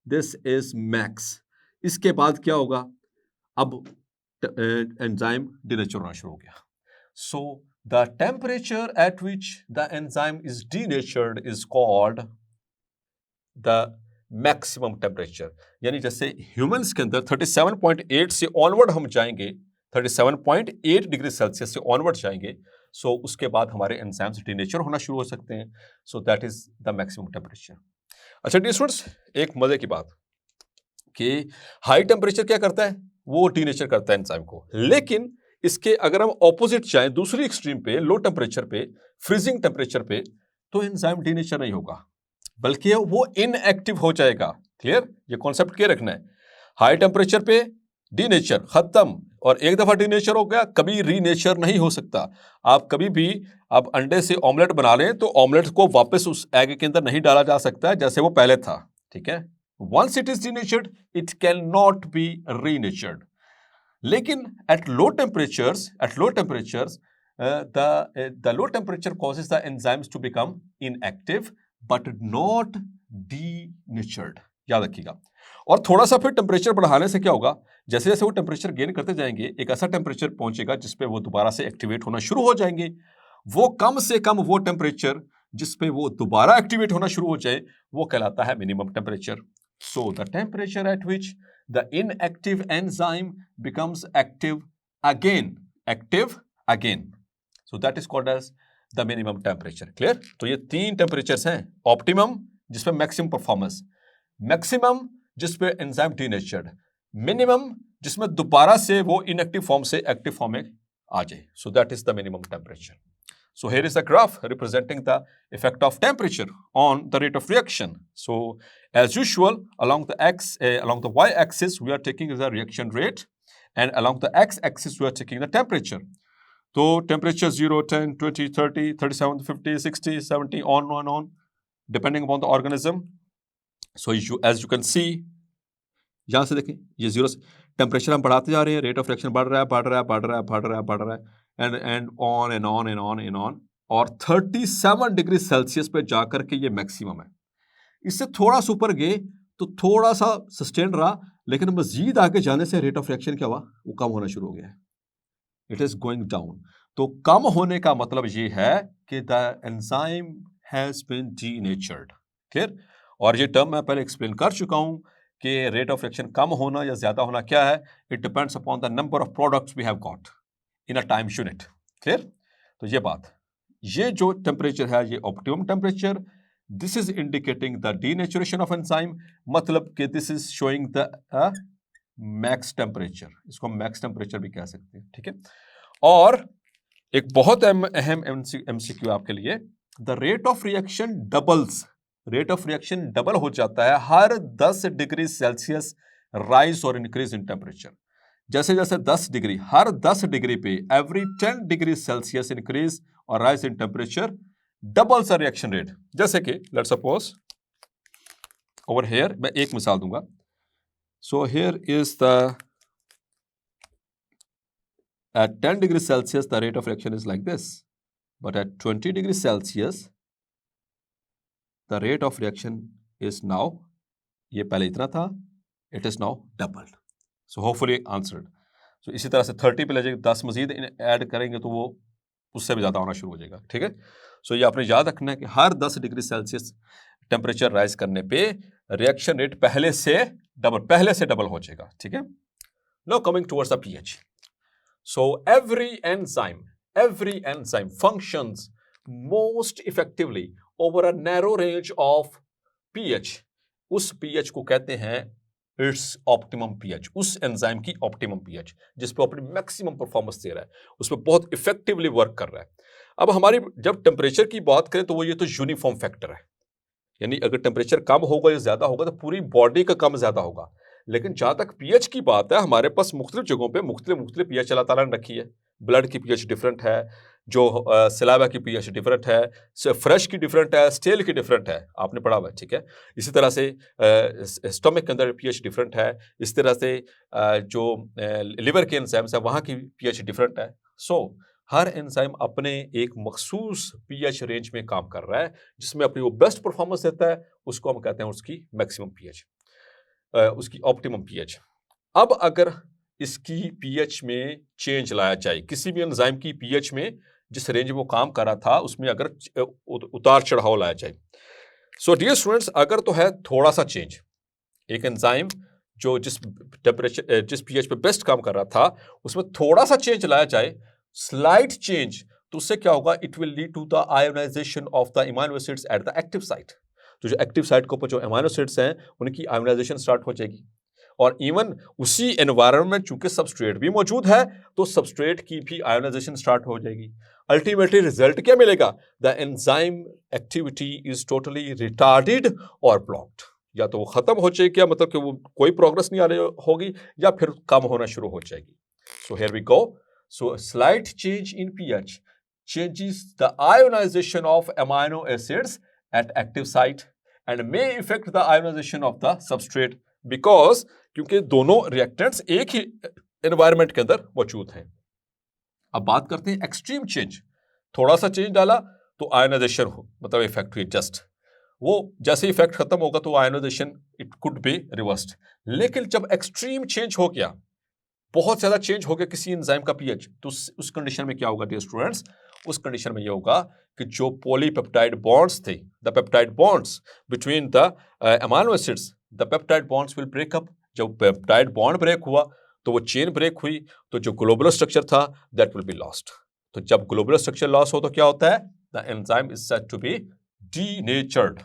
this is max. इसके बाद क्या होगा, अब एंजाइम डिनेचर होना शुरू हो गया। सो the temperature at which the enzyme is denatured is called the maximum temperature। यानी जैसे ह्यूमंस के अंदर 37.8 से ऑनवर्ड हम जाएंगे, 37.8 डिग्री सेल्सियस से ऑनवर्ड जाएंगे, सो उसके बाद हमारे एंजाइम्स डिनेचर होना शुरू हो सकते हैं। सो that is the maximum temperature. अच्छा डियर स्टूडेंट्स, एक मजे की बात कि हाई टेम्परेचर क्या करता है, वो डिनेचर करता है एंजाइम को, लेकिन इसके अगर हम ऑपोजिट जाएं दूसरी एक्सट्रीम पे, लो टेम्परेचर पे, फ्रीजिंग टेम्परेचर पे, तो एंजाइम डीनेचर नहीं होगा बल्कि वो इनएक्टिव हो जाएगा। क्लियर, ये कॉन्सेप्ट क्लियर रखना है। हाई टेम्परेचर पे डीनेचर खत्म, और एक दफा डीनेचर हो गया कभी रीनेचर नहीं हो सकता। आप कभी भी आप अंडे से ऑमलेट बना लें तो ऑमलेट को वापस उस एग के अंदर नहीं डाला जा सकता जैसे वो पहले था, ठीक है। Once it is denatured it can not be renatured. लेकिन at low temperatures the low temperature causes the enzymes to become inactive but not denatured, याद रखिएगा। और थोड़ा सा फिर टेम्परेचर बढ़ाने से क्या होगा, जैसे जैसे वो टेम्परेचर गेन करते जाएंगे एक ऐसा टेम्परेचर पहुंचेगा जिसपे वो दोबारा से एक्टिवेट होना शुरू हो जाएंगे। वो कम से कम वो टेम्परेचर जिसपे वो दोबारा एक्टिवेट होना शुरू हो जाए वो कहलाता है minimum temperature. So the temperature at which the inactive enzyme becomes active again, so that is called as the minimum temperature। clear? तो ये तीन टेम्परेचर्स हैं, ऑप्टिमम जिसपे मैक्सिमम परफॉर्मेंस, मैक्सिमम जिसपे एंजाइम डीनेचर्ड, मिनिमम जिसमें दोबारा से वो इनएक्टिव फॉर्म से एक्टिव फॉर्म में आ जाए। सो that is the minimum temperature. So here is a graph representing the effect of temperature on the rate of reaction. So as usual, along the y-axis we are taking the reaction rate, and along the x-axis we are taking the temperature. So temperature 0, 10, 20, 30, 37, 50, 60, 70, on, depending upon the organism. So as you can see, यहाँ से देखें ये 0 से temperature हम बढ़ाते जा रहे हैं, रेट ऑफ रिएक्शन बढ़ रहा है बढ़ रहा है बढ़ रहा है बढ़ रहा है बढ़ रहा है, and on and on and on and on, और 37 डिग्री सेल्सियस पे जाकर के ये मैक्सिमम है। इससे थोड़ा सा ऊपर गए तो थोड़ा सा सस्टेन रहा, लेकिन मजीद आगे जाने से रेट ऑफ रिएक्शन क्या हुआ, वो कम होना शुरू हो गया है, इट इज गोइंग डाउन। तो कम होने का मतलब ये है कि the enzyme has been denatured. Clear? और ये टर्म मैं पहले एक्सप्लेन कर चुका हूं कि रेट ऑफ रिएक्शन कम होना या ज्यादा होना क्या है, it depends upon the number of products we have got in a time unit. Clear? तो ये बात, ये जो टेम्परेचर है ये optimum temperature, this is indicating the denaturation of enzyme, मतलब कि this is showing the max temperature, इसको हम मैक्स टेम्परेचर भी कह सकते हैं। ठीक है, और एक बहुत अहम एमसीक्यू आपके लिए, the rate of reaction doubles, rate of reaction double हो जाता है हर 10 डिग्री सेल्सियस राइज और इंक्रीज इन टेम्परेचर। जैसे जैसे 10 डिग्री, हर 10 डिग्री पे एवरी 10 डिग्री सेल्सियस इंक्रीज और rise in temperature doubles a reaction rate. जैसे कि लेट्स सपोज ओवर हियर, मैं एक मिसाल दूंगा। सो here is the at 10 degrees Celsius the rate of reaction is like this, but at 20 degrees Celsius the rate of reaction is now, ये पहले इतना था, it is now doubled. So hopefully answered. So इसी तरह से 30 पे ले जाएंगे, 10 मजीद ऐड करेंगे तो वो उससे भी ज़्यादा होना शुरू हो जाएगा। ठीक है, सो ये आपने याद रखना है कि हर 10 डिग्री सेल्सियस टेम्परेचर राइज करने पे रिएक्शन रेट पहले से डबल हो जाएगा। ठीक है, now coming towards the pH. So every enzyme functions most effectively over a narrow range of pH. उस pH को कहते हैं its optimum pH, उस एंजाइम की optimum pH जिस पे अपनी मैक्सिमम परफॉर्मेंस दे रहा है, उसमें बहुत इफेक्टिवली वर्क कर रहा है। अब हमारी जब टेम्परेचर की बात करें तो वो ये तो यूनिफॉर्म फैक्टर है, यानी अगर टेम्परेचर कम होगा या ज्यादा होगा तो पूरी बॉडी का कम ज्यादा होगा। लेकिन जहां तक पीएच की बात है, हमारे पास मुख्तलिफ जगहों पे मुख्तलिफ पीएच अल्लाह ताला ने रखी है। ब्लड की पीएच डिफरेंट है, जो सलाइवा की पीएच डिफरेंट है, फ्रेश की डिफरेंट है, स्टेल की डिफरेंट है, आपने पढ़ा हुआ है। ठीक है, इसी तरह से स्टमक के अंदर पीएच डिफरेंट है, इस तरह से जो लिवर के एंजाइम्स है वहाँ की पीएच डिफरेंट है। सो हर एंजाइम अपने एक मखसूस पीएच रेंज में काम कर रहा है, जिसमें अपनी वो बेस्ट परफॉर्मेंस देता है, उसको हम कहते हैं उसकी मैक्सिमम पीएच, उसकी ऑप्टिमम पीएच। अब अगर इसकी पीएच में चेंज लाया जाए, किसी भी एंजाइम की पीएच में जिस रेंज में वो काम कर रहा था उसमें अगर उतार चढ़ाव लाया जाए, सो डियर स्टूडेंट्स, अगर तो है थोड़ा सा चेंज, एक एंजाइम जो जिस टेम्परेचर जिस पीएच पे बेस्ट काम कर रहा था उसमें थोड़ा सा चेंज लाया जाए, स्लाइट चेंज, तो उससे क्या होगा, it will lead to the ionization of the amino acids at the active site. तो जो एक्टिव साइट के ऊपर जो अमीनो एसिड्स हैं उनकी आयोनाइजेशन स्टार्ट हो जाएगी, और इवन उसी एनवायरनमेंट में चूंकि सबस्ट्रेट भी मौजूद है तो सबस्ट्रेट की भी आयोनाइजेशन स्टार्ट हो जाएगी। अल्टीमेटली रिजल्ट क्या मिलेगा, the enzyme activity is totally retarded और ब्लॉक्ड, या तो वो खत्म हो जाएगी, मतलब कि वो कोई प्रोग्रेस नहीं आ रही होगी, या फिर कम होना शुरू हो जाएगी। So here we go, so slight change in pH changes the ionization of amino acids at active site and may affect the ionization of the substrate because क्योंकि दोनों रिएक्टेंट्स एक ही एनवायरनमेंट के अंदर मौजूद हैं। अब बात करते हैं एक्सट्रीम चेंज, थोड़ा सा चेंज डाला तो आयोनाइजेशन हो, मतलब इफेक्ट हुई जस्ट, वो जैसे इफेक्ट खत्म होगा तो ionization it could be reversed. लेकिन जब एक्सट्रीम चेंज हो गया, बहुत ज्यादा चेंज हो गया किसी एंजाइम का पीएच, तो उस कंडीशन में क्या होगा डियर स्टूडेंट्स, उस कंडीशन में ये होगा कि जो पॉलीपेप्टाइड बॉन्ड्स थे, the peptide bonds between the amino acids, the peptide bonds will break up. जब पेप्टाइड बॉन्ड ब्रेक हुआ तो वो चेन ब्रेक हुई, तो जो ग्लोबुलर स्ट्रक्चर था दैट विल बी लॉस्ट। तो जब ग्लोबुलर स्ट्रक्चर लॉस हो तो क्या होता है, the enzyme is said to be denatured.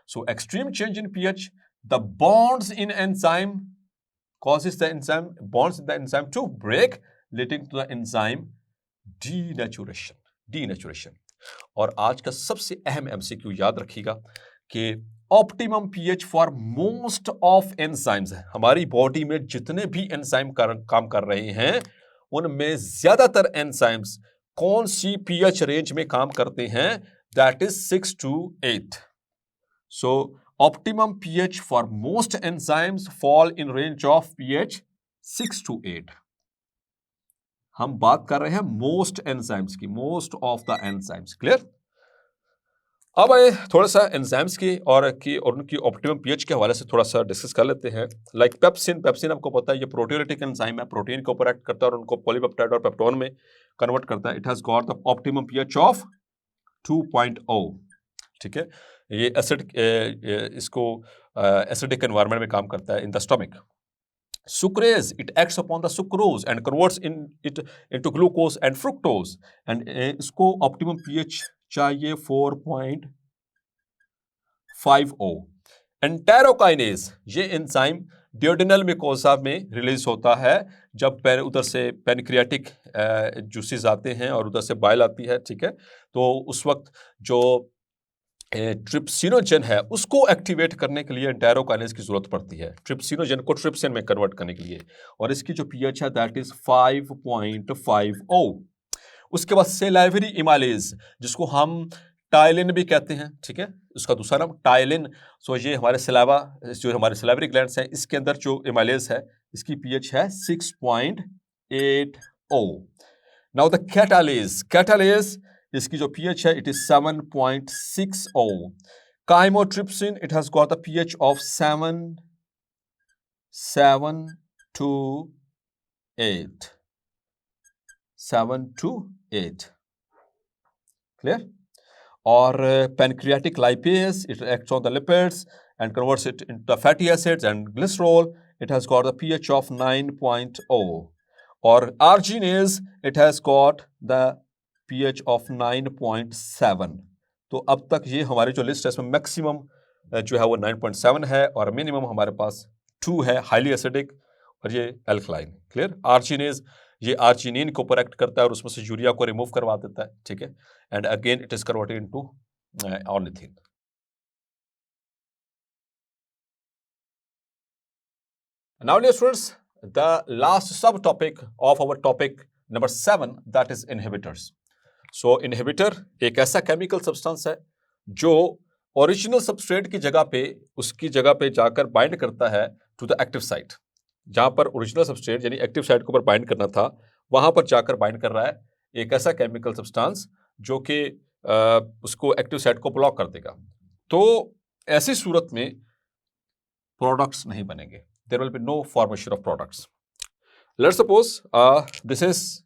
So extreme change in pH, the bonds in enzyme causes the enzyme bonds in the enzyme to break, leading to the enzyme denaturation। और आज का सबसे अहम एमसीक्यू याद रखिएगा कि optimum pH for most of enzymes है, हमारी बॉडी में जितने भी एंजाइम काम कर रहे हैं उनमें ज्यादातर एंजाइम्स कौन सी पीएच रेंज में काम करते हैं, that is 6 to 8। So optimum pH for most enzymes fall in range of pH 6 to 8। हम बात कर रहे हैं मोस्ट एंजाइम्स की, most of the enzymes. Clear? अब आए थोड़ा सा एंजाइम्स की और उनकी ऑप्टिमम पीएच के हवाले से थोड़ा सा डिस्कस कर लेते हैं। लाइक पेप्सिन आपको पता है ये प्रोटियोलिटिक एंजाइम है, प्रोटीन के ऊपर एक्ट करता है और उनको पॉलीपेप्टाइड और पेप्टोन में कन्वर्ट करता है। It has got the optimum pH of 2.0। ठीक है, ये इसको एसिडिक एनवायरनमेंट में काम करता है in the stomach. Sucrase, it acts upon the sucrose and converts it into glucose and fructose. And इसको optimum pH चाहिए 4.50. Enterokinase, ये एंजाइम डियोडिनल मिकोसा में रिलीज होता है जब उधर से पैनक्रियाटिक जूसेस आते हैं और उधर से बाइल आती है, ठीक है. तो उस वक्त जो ट्रिप्सिनोजन है उसको एक्टिवेट करने के लिए एंटेरोकाइनेज की जरूरत पड़ती है, ट्रिप्सिनोजन को ट्रिप्सिन में कन्वर्ट करने के लिए. और इसकी जो पीएच है दैट इज 5.50. उसके बाद सेलाइवरी इमालेज, जिसको हम टाइलिन भी कहते हैं, ठीक है, उसका दूसरा नाम टाइलिन. सो ये हमारे सलाइवा, जो हमारे सलाइवरी ग्लैंड्स हैं, इसके अंदर जो इमालेज है इसकी पीएच है 6.80. नाउ द कैटालेज, इसकी जो pH है, it is 7.60. Chymotrypsin, it has got a pH of 7 to 8. 7 to 8. Clear? Or pancreatic lipase, it acts on the lipids and converts it into fatty acids and glycerol. It has got a pH of 9.0. Or arginase, it has got the pH of 9.7. तो अब तक ये हमारी जो list है इसमें maximum जो है वो 9.7 है और मिनिमम हमारे पास 2 है, हाईली एसिडिक, और ये एल्कलाइन. क्लियर? आर्जिनेज, ये आर्जिनिन को ऊपर एक्ट करता है और उसमें से यूरिया को रिमूव करवा देता है, ठीक है. And again it is converted into ornithine. Now dear students, the last subtopic of our topic number 7, that is inhibitors. So inhibitor एक ऐसा केमिकल सब्सटेंस है जो ओरिजिनल सबस्ट्रेट की जगह पे, उसकी जगह पे जाकर बाइंड करता है टू द एक्टिव साइट. जहां पर ओरिजिनल सबस्ट्रेट यानी एक्टिव साइट के ऊपर बाइंड करना था, वहां पर जाकर बाइंड कर रहा है एक ऐसा केमिकल सब्सटेंस जो कि उसको एक्टिव साइट को ब्लॉक कर देगा. तो ऐसी सूरत में प्रोडक्ट्स नहीं बनेंगे. There will be no formation of products. Let's suppose this is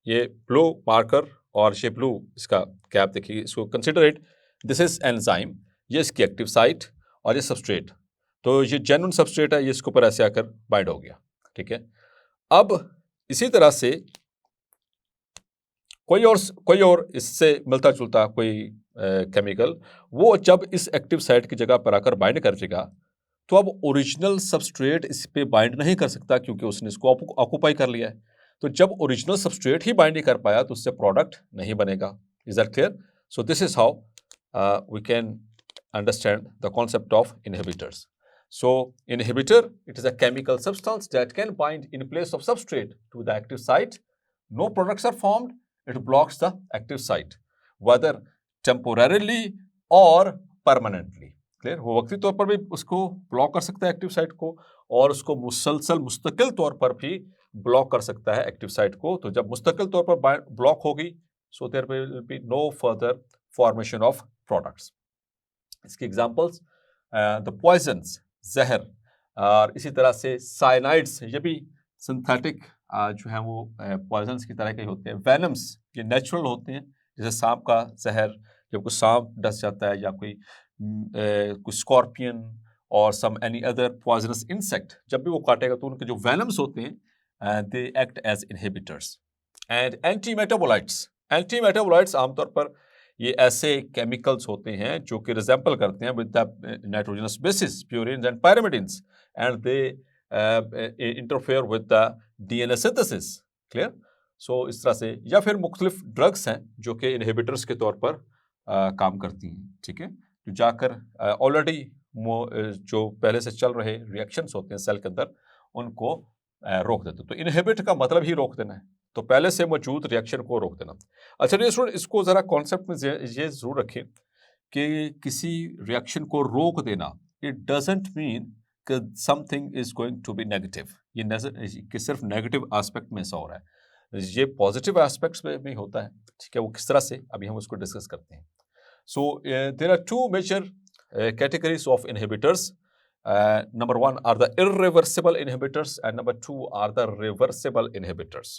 ये ब्लू मार्कर और ये ब्लू इसका कैप देखिए, इसको consider it, this is enzyme, ये इसकी एक्टिव साइट और ये सबस्ट्रेट. तो ये जेन्युइन सबस्ट्रेट है, ये इसके ऊपर ऐसे आकर बाइंड हो गया, ठीक है. अब इसी तरह से कोई और इससे मिलता जुलता कोई केमिकल, वो जब इस एक्टिव साइट की जगह पर आकर बाइंड कर देगा, तो अब ओरिजिनल सबस्ट्रेट इस पे बाइंड नहीं कर सकता क्योंकि उसने इसको ऑक्यूपाई कर लिया है. तो जब ओरिजिनल सबस्ट्रेट ही बाइंड नहीं कर पाया तो उससे प्रोडक्ट नहीं बनेगा. Is that clear? So this is how we can understand the concept of inhibitors. So inhibitor, it is a chemical substance that can bind in place of substrate to the active site. No products are formed. It blocks the active site, whether temporarily or permanently. Clear? वो वक्ती तौर पर भी उसको block कर सकता है active site को, और उसको मुसलसल मुस्तकिल तौर पर भी ब्लॉक कर सकता है एक्टिव साइट को. तो जब मुस्तकिल तौर पर ब्लॉक होगी, so there will be no further formation of products. इसकी एग्जांपल्स द पॉइजन्स, जहर, और इसी तरह से साइनाइड्स, ये भी सिंथेटिक जो है वो पॉइजन्स की तरह के होते हैं. वेनम्स, ये नेचुरल होते हैं, जैसे सांप का जहर, जब कोई सांप डस जाता है या कोई स्कॉर्पियन और some any other poisonous insect, जब भी वो काटेगा तो उनके जो वेनम्स होते हैं they act as inhibitors. And anti metabolites आमतौर पर ये ऐसे केमिकल्स होते हैं जो कि रिजेंबल करते हैं with the nitrogenous bases, purines and pyrimidines, and they interfere with the DNA synthesis. Clear? So इस तरह से, या फिर मुख्तलिफ ड्रग्स हैं जो कि इनहिबिटर्स के तौर पर काम करती हैं, ठीक है, जो जाकर ऑलरेडी जो पहले से चल रहे रिएक्शंस होते हैं सेल के अंदर, उनको रोक देते. तो इनहिबिट का मतलब ही रोक देना है, तो पहले से मौजूद रिएक्शन को रोक देना. अच्छा ये स्टूडेंट, इसको ज़रा कॉन्सेप्ट में ये ज़रूर रखें कि किसी रिएक्शन को रोक देना, इट डजंट मीन कि something is going to be negative. ये कि सिर्फ नेगेटिव एस्पेक्ट में ऐसा हो रहा है, ये पॉजिटिव एस्पेक्ट्स में भी होता है, ठीक है. वो किस तरह से, अभी हम उसको डिस्कस करते हैं. So there are two major categories of inhibitors. Number 1 are the irreversible inhibitors and number 2 are the reversible inhibitors.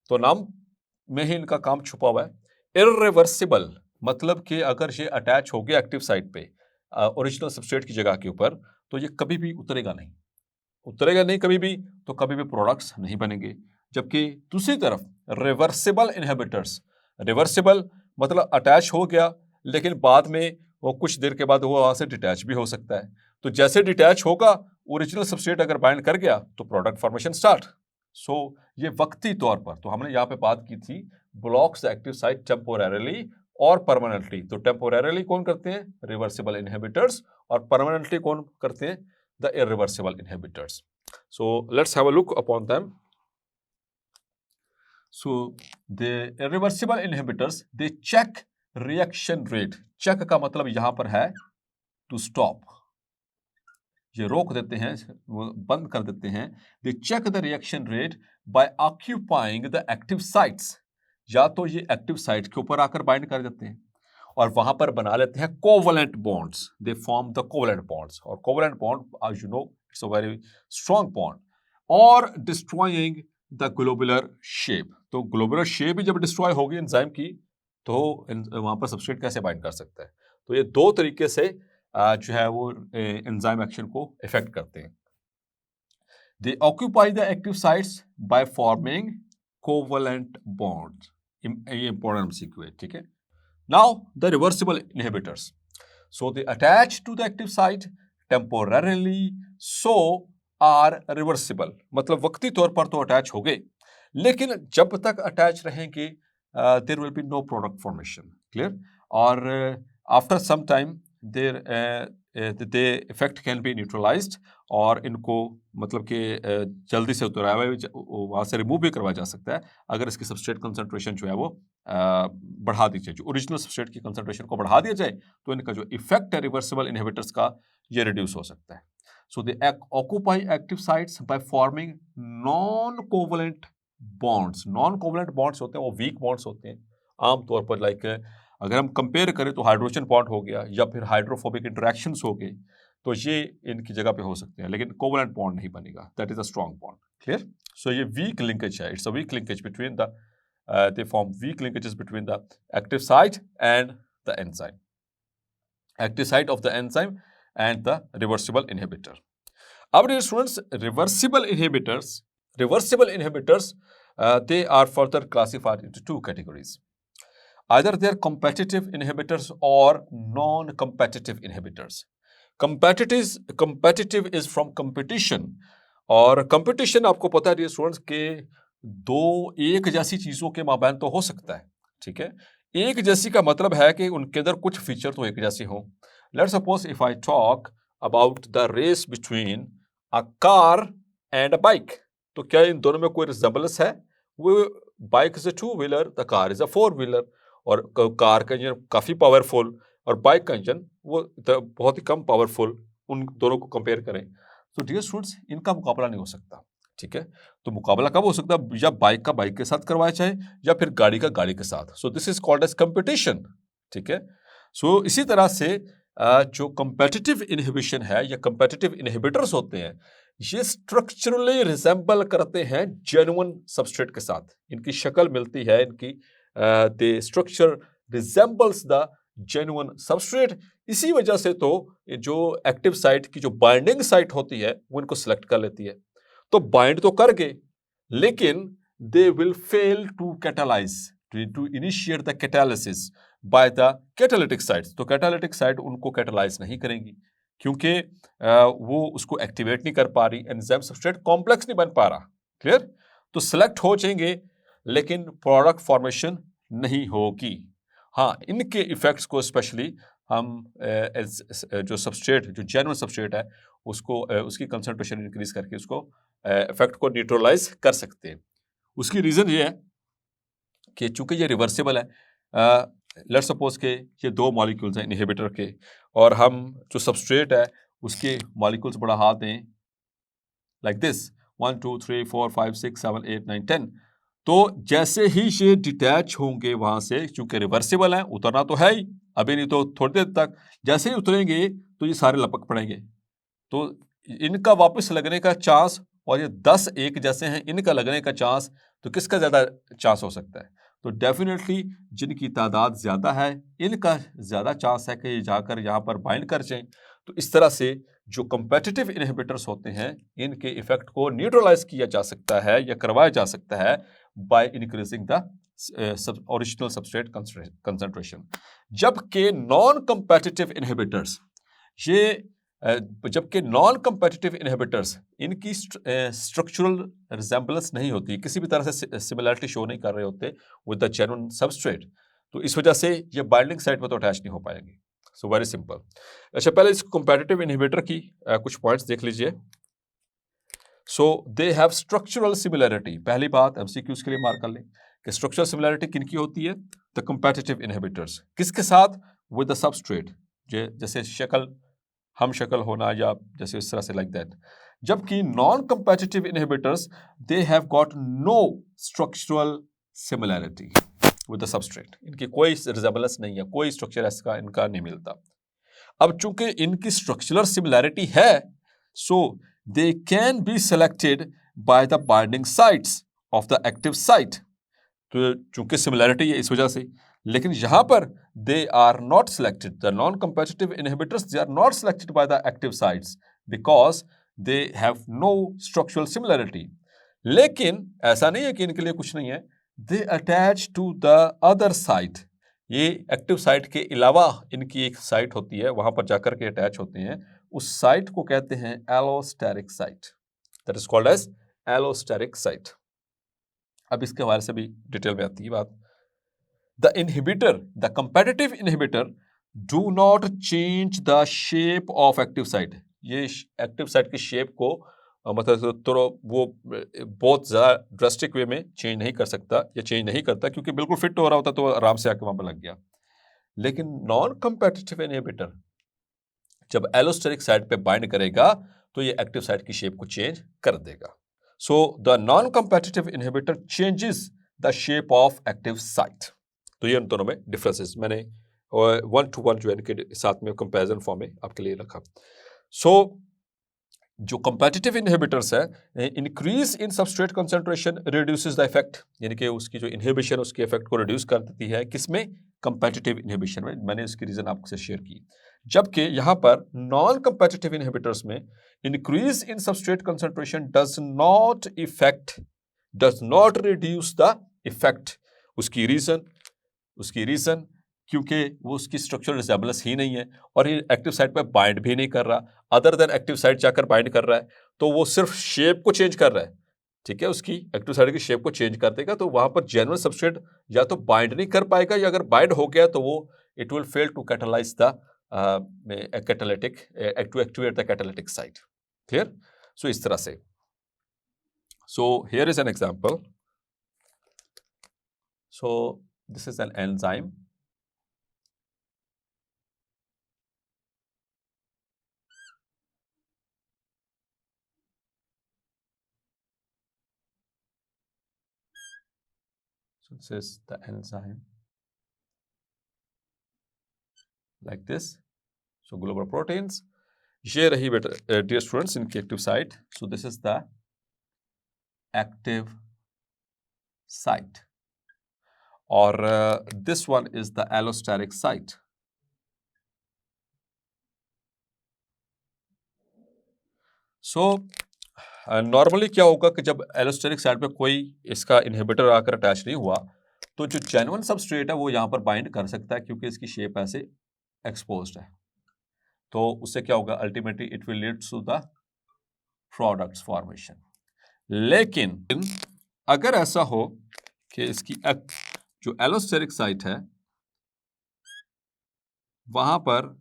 तो नाम में ही इनका काम छुपा हुआ है. Irreversible मतलब कि अगर ये अटैच हो गया एक्टिव साइट पे ओरिजिनल सबस्ट्रेट की जगह के ऊपर, तो ये कभी भी उतरेगा नहीं कभी भी, तो कभी भी प्रोडक्ट्स नहीं बनेंगे। जबकि दूसरी तरफ रिवर्सिबल इनहिबिटर्स, रिवर्सिबल मतलब अटैच हो गया लेकिन बाद में वो कुछ देर के बाद वो वहां से डिटैच भी हो सकता है। तो जैसे डिटैच होगा, ओरिजिनल सबस्ट्रेट अगर बाइंड कर गया तो प्रोडक्ट फॉर्मेशन स्टार्ट। सो ये वक्ती तौर पर, तो हमने यहाँ पे बात की थी ब्लॉक्स एक्टिव साइट टेम्पोरेरली और परमानेंटली। तो टेम्पोरेरली कौन करते हैं? रिवर्सिबल इनहिबिटर्स, और परमानेंटली कौन करते हैं? the irreversible inhibitors. So let's have a look upon them. So the irreversible inhibitors, they check reaction rate. check का मतलब यहां पर है to stop, ये रोक देते हैं, वो बंद कर देते हैं। They check the reaction rate by occupying the active sites. या तो ये एक्टिव साइट के ऊपर आकर बाइंड कर देते हैं और वहां पर बना लेते हैं covalent bonds. They form the covalent bonds, और covalent bond as you know it's a very strong bond, और डिस्ट्रॉइंग द ग्लोबुलर शेप। तो ग्लोबुलर शेप भी जब डिस्ट्रॉय होगी एंजाइम की, तो वहां पर सबस्ट्रेट कैसे बाइंड कर सकता है? तो ये दो तरीके से जो है वो एंजाइम एक्शन को इफेक्ट करते हैं। दे occupy the active sites by forming covalent bonds. ये इंपॉर्टेंट एमसीक्यू है, ठीक है। Now the reversible inhibitors. So they attach to the active site temporarily, so are reversible. मतलब वक्ती तौर पर तो अटैच हो गए, लेकिन जब तक अटैच रहेंगे there will be no product formation. Clear? और after some time the effect can be neutralized, और इनको मतलब कि जल्दी से उतराया वहाँ से रिमूव भी करवाया जा सकता है अगर इसकी सबस्ट्रेट कंसंट्रेशन जो है वो बढ़ा दी जाए। जो ओरिजिनल सबस्ट्रेट की कंसंट्रेशन को बढ़ा दिया जाए तो इनका जो इफेक्ट है रिवर्सिबल इनहिबिटर्स का, ये रिड्यूस हो सकता है। So they occupy active sites by forming non covalent bonds. Non covalent bonds होते हैं वो वीक बॉन्ड्स होते हैं आमतौर पर। लाइक अगर हम कंपेयर करें तो हाइड्रोजन बॉन्ड हो गया या फिर हाइड्रोफोबिक इंटरेक्शंस हो गए, तो ये इनकी जगह पे हो सकते हैं, लेकिन कोवलेंट बॉन्ड नहीं बनेगा। That is a strong bond. Clear? So ये वीक लिंकेज है, it's a weak linkage between the they form weak linkages between the active site and the enzyme, active site of the enzyme and the reversible inhibitor. Our dear students, reversible inhibitors, they are further classified into two categories. Either they are competitive inhibitors or non-competitive inhibitors. Competitive is from competition, और competition आपको पता है dear students के दो एक जैसी चीजों के माबैन तो हो सकता है, ठीक है। एक जैसी का मतलब है कि उनके अंदर कुछ फीचर तो एक जैसे हों। Let's suppose if I talk about the race between a car and a bike, तो क्या इन दोनों में कोई रिजेम्बलेंस है? वो bike is a two wheeler, the car is a four wheeler, और कार का इंजन काफी पावरफुल और बाइक का इंजन वो बहुत ही कम पावरफुल। उन दोनों को कंपेयर करें तो डियर स्टूडेंट्स इनका मुकाबला नहीं हो सकता, ठीक है। तो मुकाबला कब हो सकता है? या बाइक का बाइक के साथ करवाया जाए या फिर गाड़ी का गाड़ी के साथ। So this is called as competition, ठीक है। सो इसी तरह से जो कंपेटिटिव इनहिबिशन है या कंपेटिटिव इनहिबिटर्स होते हैं, ये स्ट्रक्चरली रिजेंबल करते हैं जेन्युइन सबस्ट्रेट के साथ। इनकी शक्ल मिलती है, इनकी the structure resembles the genuine substrate. इसी वजह से तो जो एक्टिव साइट की जो बाइंडिंग साइट होती है वो इनको सिलेक्ट कर लेती है। तो बाइंड तो कर गए, लेकिन they will fail to catalyse, to initiate the catalysis by the catalytic sites. तो कैटालिटिक साइट उनको कैटालाइज नहीं करेंगी क्योंकि वो उसको एक्टिवेट नहीं कर पा रही, एंजाइम सबस्ट्रेट कॉम्प्लेक्स नहीं बन पा रहा। क्लियर? तो सिलेक्ट हो जाएंगे लेकिन प्रोडक्ट फॉर्मेशन नहीं होगी। हाँ, इनके इफेक्ट्स को स्पेशली हम जो सबस्ट्रेट, जो जेन्युइन सबस्ट्रेट है उसको उसकी कंसंट्रेशन इंक्रीज करके उसको इफेक्ट को न्यूट्रलाइज कर सकते हैं। उसकी रीजन ये है कि चूंकि ये रिवर्सिबल है, लेट्स सपोज के ये दो मॉलिक्यूल्स हैं इनहिबिटर के, और हम जो सबस्ट्रेट है उसके मॉलिक्यूल्स बढ़ा दें लाइक दिस 1 2 3 4 5 6 7 8 9 10, तो जैसे ही ये डिटैच होंगे वहां से, चूंकि रिवर्सिबल है, उतरना तो है ही अभी, नहीं तो थोड़ी देर तक जैसे ही उतरेंगे तो ये सारे लपक पड़ेंगे। तो इनका वापस लगने का चांस, और ये 10 एक जैसे हैं, इनका लगने का चांस, तो किसका ज्यादा चांस हो सकता है? तो डेफिनेटली जिनकी तादाद ज़्यादा है इनका ज़्यादा चांस है कि ये जाकर यहाँ पर बाइंड कर जाएं। तो इस तरह से जो कम्पेटिटिव इनहिबिटर्स होते हैं इनके इफेक्ट को न्यूट्रलाइज किया जा सकता है या करवाया जा सकता है by increasing the original substrate concentration. जबकि नॉन कम्पेटिटिव इनहिबिटर्स ये जबकि नॉन कम्पेटिटिव इनहिबिटर्स इनकी स्ट्रक्चरल रिजेंबलेंस नहीं होती, किसी भी तरह से सिमिलरिटी शो नहीं कर रहे होते विद द जेन्युइन सबस्ट्रेट, तो इस वजह से ये बाइंडिंग साइट पर तो अटैच नहीं हो पाएंगे। So very simple. अच्छा, पहले इस कम्पेटिटिव इनहिबिटर की कुछ पॉइंट्स देख लीजिए। सो दे हैव स्ट्रक्चरल सिमिलरिटी। पहली बात एमसीक्यूज के लिए मार्क कर लें कि स्ट्रक्चरल सिमिलरिटी किनकी होती है? The competitive inhibitors. किसके साथ? With the substrate. जैसे शक्ल हम शक्ल होना या जैसे इस तरह से, लाइक दैट। जबकि non competitive inhibitors they have got no structural similarity with the substrate. इनकी कोई रिजेंबलेंस नहीं है, कोई स्ट्रक्चर ऐसा इनका नहीं मिलता। अब चूंकि इनकी स्ट्रक्चरल सिमिलरिटी है, so they can be selected by the binding sites of the active site. तो चूंकि सिमिलरिटी है इस वजह से, लेकिन यहां पर they are not selected, the non-competitive inhibitors, they are not selected by the active sites because they have no structural similarity। लेकिन ऐसा नहीं है कि इनके लिए कुछ नहीं है, they attach to the other site। ये एक्टिव साइट के अलावा इनकी एक साइट होती है, वहां पर जाकर के अटैच होते हैं। उस साइट को कहते हैं allosteric site, that is called as allosteric site. अब इसके हवाले से भी डिटेल में आती है बात। The inhibitor, the competitive inhibitor do not change the shape of active site। ये एक्टिव साइट की शेप को मतलब तो वो बहुत ज़्यादा ड्रास्टिक वे में चेंज नहीं कर सकता या चेंज नहीं करता, क्योंकि बिल्कुल फिट हो रहा होता तो आराम से आके वहाँ पर लग गया। लेकिन नॉन कम्पेटिटिव इनहिबिटर जब एलोस्टेरिक साइट पे बाइंड करेगा तो ये एक्टिव साइट की शेप को चेंज कर देगा। So the non competitive inhibitor changes the shape of active site. तो ये उन दोनों में डिफरेंसेस मैंने 1-to-1 जो है इनके साथ में कंपैरिजन फॉर्म में आपके लिए रखा। सो जो कम्पेटिटिव इनहिबिटर्स है, increase in substrate concentration reduces the effect, यानी कि उसकी जो इनहिबिशन उसके इफेक्ट को रिड्यूस कर देती है। किसमें? कंपेटिटिव इनहिबिशन में। मैंने इसकी रीजन आपसे शेयर की। जबकि यहाँ पर नॉन कंपेटिटिव इनहिबिटर्स में increase in substrate concentration does not reduce the effect. उसकी रीजन क्योंकि वो उसकी स्ट्रक्चरल रिजेंबलेंस ही नहीं है और ये एक्टिव साइट पे बाइंड भी नहीं कर रहा। अदर देन एक्टिव साइट जाकर बाइंड कर रहा है, तो वो सिर्फ शेप को चेंज कर रहा है। ठीक है, उसकी एक्टिव साइट की शेप को चेंज कर देगा, तो वहां पर जेन्युइन सबस्ट्रेट या तो बाइंड नहीं कर पाएगा, या अगर बाइंड हो गया तो वो it will fail to catalyse the catalytic to activate the catalytic site. Clear? So इस तरह से। So here is an example. So this is an enzyme। So this is the enzyme like this। So global proteins, ये रही बेटा dear students इनकी active site। So this is the active site और this one is the allosteric site। So normally क्या होगा कि जब allosteric site पे कोई इसका इनहिबिटर आकर अटैच नहीं हुआ, तो जो जेन्युइन सबस्ट्रेट है वो यहाँ पर बाइंड कर सकता है, क्योंकि इसकी शेप ऐसे एक्सपोज्ड है। तो उससे क्या होगा? Ultimately it will lead to the products formation. लेकिन अगर ऐसा हो कि इसकी जो एलोस्टेरिक साइट है वहां पर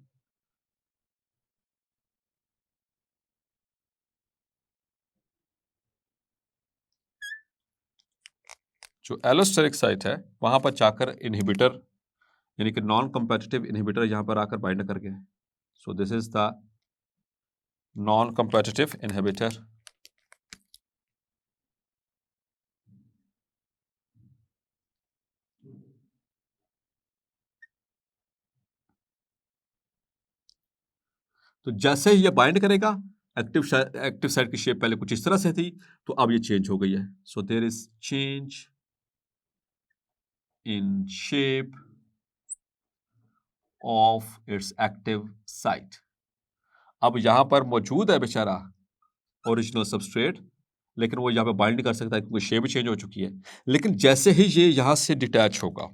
जो एलोस्टेरिक साइट है वहां पर जाकर इनहिबिटर यानी कि नॉन कंपेटिटिव इनहिबिटर यहां पर आकर बाइंड कर गया। सो this is the non competitive inhibitor. तो जैसे ही ये बाइंड करेगा, एक्टिव साइट की शेप पहले कुछ इस तरह से थी, तो अब ये चेंज हो गई है। So there is change in shape of its active site. अब यहां पर मौजूद है बेचारा ओरिजिनल सबस्ट्रेट, लेकिन वो यहाँ पे बाइंड नहीं कर सकता क्योंकि शेप भी चेंज हो चुकी है। लेकिन जैसे ही ये यहाँ से डिटैच होगा,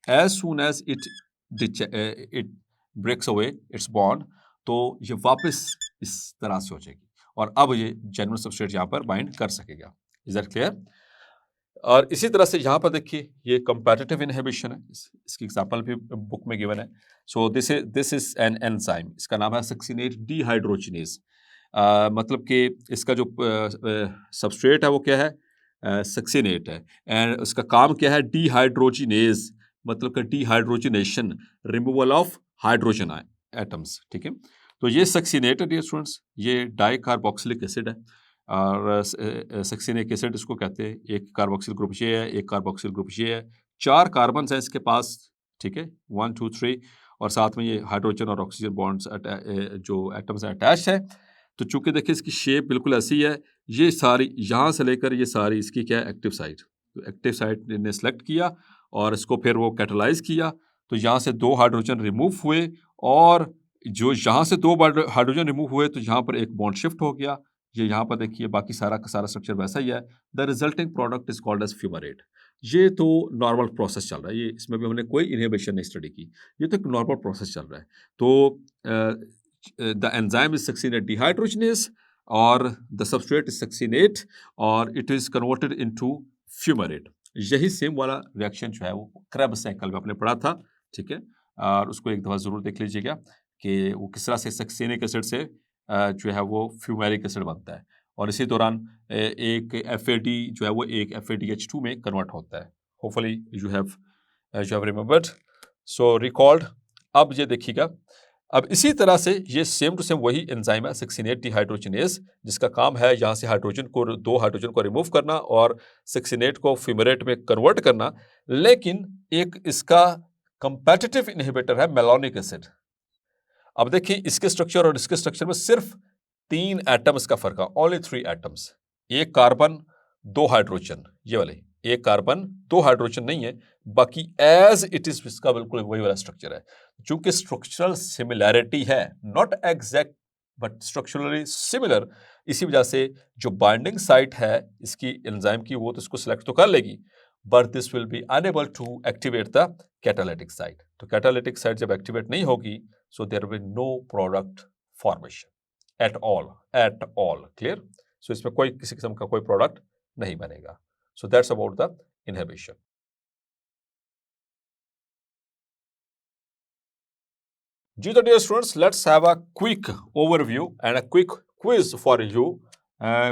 as soon as it breaks away its bond, तो ये वापस इस तरह से हो जाएगी और अब ये जेन्युइन सबस्ट्रेट यहाँ पर बाइंड कर सकेगा। Is that clear? और इसी तरह से यहाँ पर देखिए ये कंपैटिटिव इनहिबिशन है, इसकी एग्जांपल भी बुक में गिवन है। सो दिस इज एन एंजाइम, इसका नाम है सक्सिनेट डिहाइड्रोजिनेज। मतलब कि इसका जो सबस्ट्रेट है वो क्या है? सक्सिनेट है, एंड उसका काम क्या है? डिहाइड्रोजिनेज, मतलब कि dehydrogenation, removal of hydrogen atoms. ठीक है, तो ये सक्सिनेट है डियर स्टूडेंट्स, ये डाई कार्बोक्सिलिक एसिड है और सक्सिनिक एसिड इसको कहते हैं। एक कार्बोक्सिल ग्रुप ये है, एक कार्बोक्सिल ग्रुप ये है, 4 कार्बन है इसके पास। ठीक है, 1 2 3, और साथ में ये हाइड्रोजन और ऑक्सीजन बॉन्ड्स जो एटम्स हैं अटैच है। तो चूंकि देखिए इसकी शेप बिल्कुल ऐसी है, ये सारी यहाँ से लेकर ये सारी इसकी क्या है? Active site. तो एक्टिव साइट ने सेलेक्ट किया और इसको फिर वो कैटालाइज किया, तो यहाँ से 2 हाइड्रोजन रिमूव हुए, और जो यहाँ से 2 हाइड्रोजन रिमूव हुए तो यहाँ पर एक बॉन्ड शिफ्ट हो गया। ये यहाँ पर देखिए बाकी सारा का सारा स्ट्रक्चर वैसा ही है। The resulting product is called as fumarate. ये तो नॉर्मल प्रोसेस चल रहा है, ये इसमें भी हमने कोई इनहिबिशन नहीं स्टडी की, ये तो एक नॉर्मल प्रोसेस चल रहा है। तो the enzyme is succinate dehydrogenase और द सबस्ट्रेट इज सक्सिनेट और it is converted into fumarate. यही सेम वाला रिएक्शन जो है वो क्रेब्स साइकिल में आपने पढ़ा था। ठीक है, और उसको एक दफ़ा ज़रूर देख लीजिएगा कि वो किस तरह से सक्सिनिक एसिड से जो है वो फ्यूमेरिक एसिड बनता है, और इसी दौरान एक FAD जो है वो एक FADH2 में कन्वर्ट होता है। Hopefully you have remembered, so recalled. अब ये देखिएगा, अब इसी तरह से ये सेम टू सेम वही एंजाइम है सक्सिनेट डिहाइड्रोजिनेज, जिसका काम है यहाँ से हाइड्रोजन को 2 हाइड्रोजन को रिमूव करना और सक्सिनेट को फ्यूमेरेट में कन्वर्ट करना। लेकिन एक इसका कंपेटिटिव इनहिबिटर है मेलोनिक एसिड। अब देखिए इसके स्ट्रक्चर और इसके स्ट्रक्चर में सिर्फ 3 एटम्स का फर्क है, ओनली 3 एटम्स। एक कार्बन 2 हाइड्रोजन, ये वाले एक कार्बन 2 हाइड्रोजन नहीं है, बाकी एज इट इज इसका बिल्कुल वही वाला स्ट्रक्चर है। चूंकि स्ट्रक्चरल सिमिलैरिटी है, not exact but structurally similar, इसी वजह से जो बाइंडिंग साइट है इसकी एंजाइम की वो तो इसको सिलेक्ट तो कर लेगी, but this will be unable to activate the catalytic site. तो कैटालिटिक साइट जब एक्टिवेट नहीं होगी, so there will be no product formation at all. Clear? So इसमें कोई किसी किस्म का कोई प्रोडक्ट नहीं बनेगा। So that's about the inhibition. जी तो dear students, let's have a quick overview and a quick quiz for you,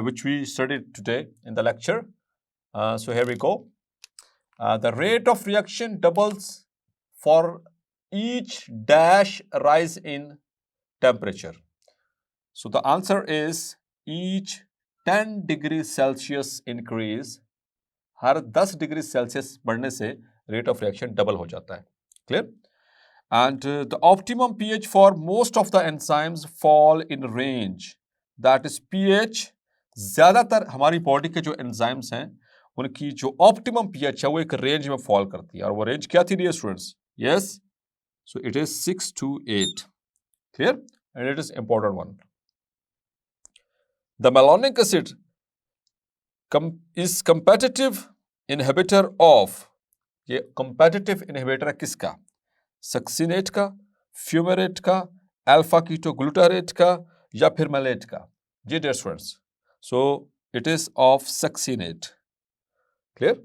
which we studied today in the lecture. So here we go. The rate of reaction doubles for each dash rise in temperature. So the answer is each 10 degrees Celsius increase, her 10 degree Celsius बढ़ने से rate of reaction double हो जाता है। Clear? And the optimum pH for most of the enzymes fall in range, that is pH ज्यादातर हमारी body के जो enzymes हैं उनकी जो ऑप्टिमम pH है वो एक रेंज में फॉल करती है, और वो रेंज क्या थी dear students? Yes, so it is 6 to 8. Clear? And it is important one. The malonic acid is competitive inhibitor of, ये competitive inhibitor है किसका? सक्सिनेट का, फ्यूमेरेट का, अल्फा कीटोग्लूटारेट का, या फिर मैलेट का? जी dear students, so it is of succinate. Clear?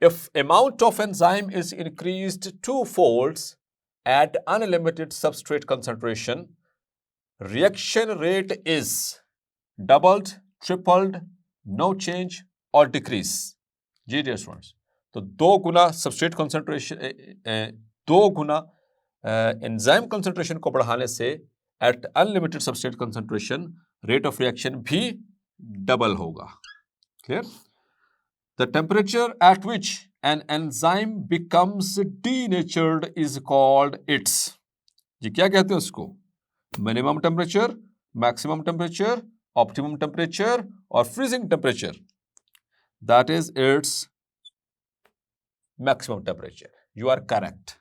If amount of enzyme is increased 2 folds at unlimited substrate concentration, reaction rate is doubled, tripled, no change or decrease. जी dear students, तो 2 गुना substrate concentration, 2 गुना enzyme concentration को बढ़ाने से at unlimited substrate concentration rate of reaction भी double होगा। Clear? The temperature at which an enzyme becomes denatured is called its, जी क्या कहते हैं उसको? Minimum temperature, maximum temperature, optimum temperature और freezing temperature. That is its maximum temperature. You are correct.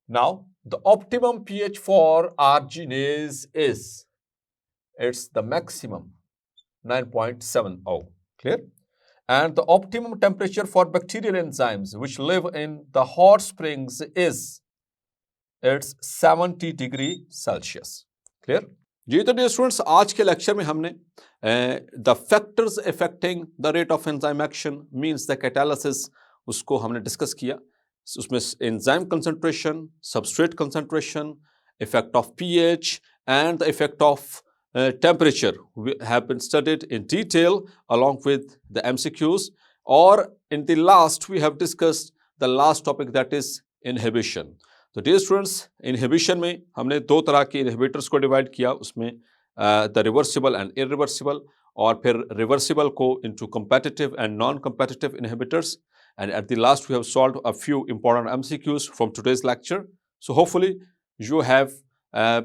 Now, the optimum pH for arginase is, it's the maximum 9.70. Clear? And the optimum temperature for bacterial enzymes which live in the hot springs is, it's 70 degree Celsius. Clear? जी तो dear students, आज के lecture में हमने the factors affecting the rate of enzyme action means the catalysis उसको हमने discuss किया. उसमें enzyme concentration, substrate concentration, effect of pH and the effect of temperature have been studied in detail along with the MCQs. Or in the last we have discussed the last topic, that is inhibition. तो dear students, inhibition में हमने दो तरह के inhibitors को divide किया, उसमें the reversible and irreversible, और फिर reversible को into competitive and non-competitive inhibitors. And at the last we have solved a few important MCQs from today's lecture. So hopefully you have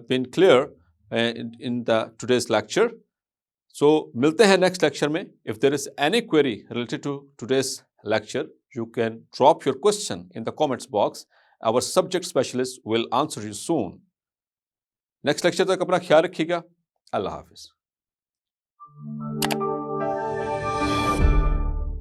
been clear in the today's lecture. So मिलते हैं next lecture में. If there is any query related to today's lecture, you can drop your question in the comments box. Our subject specialist will answer you soon. Next lecture तक अपना ख्याल रखिएगा. अल्लाह हाफिज.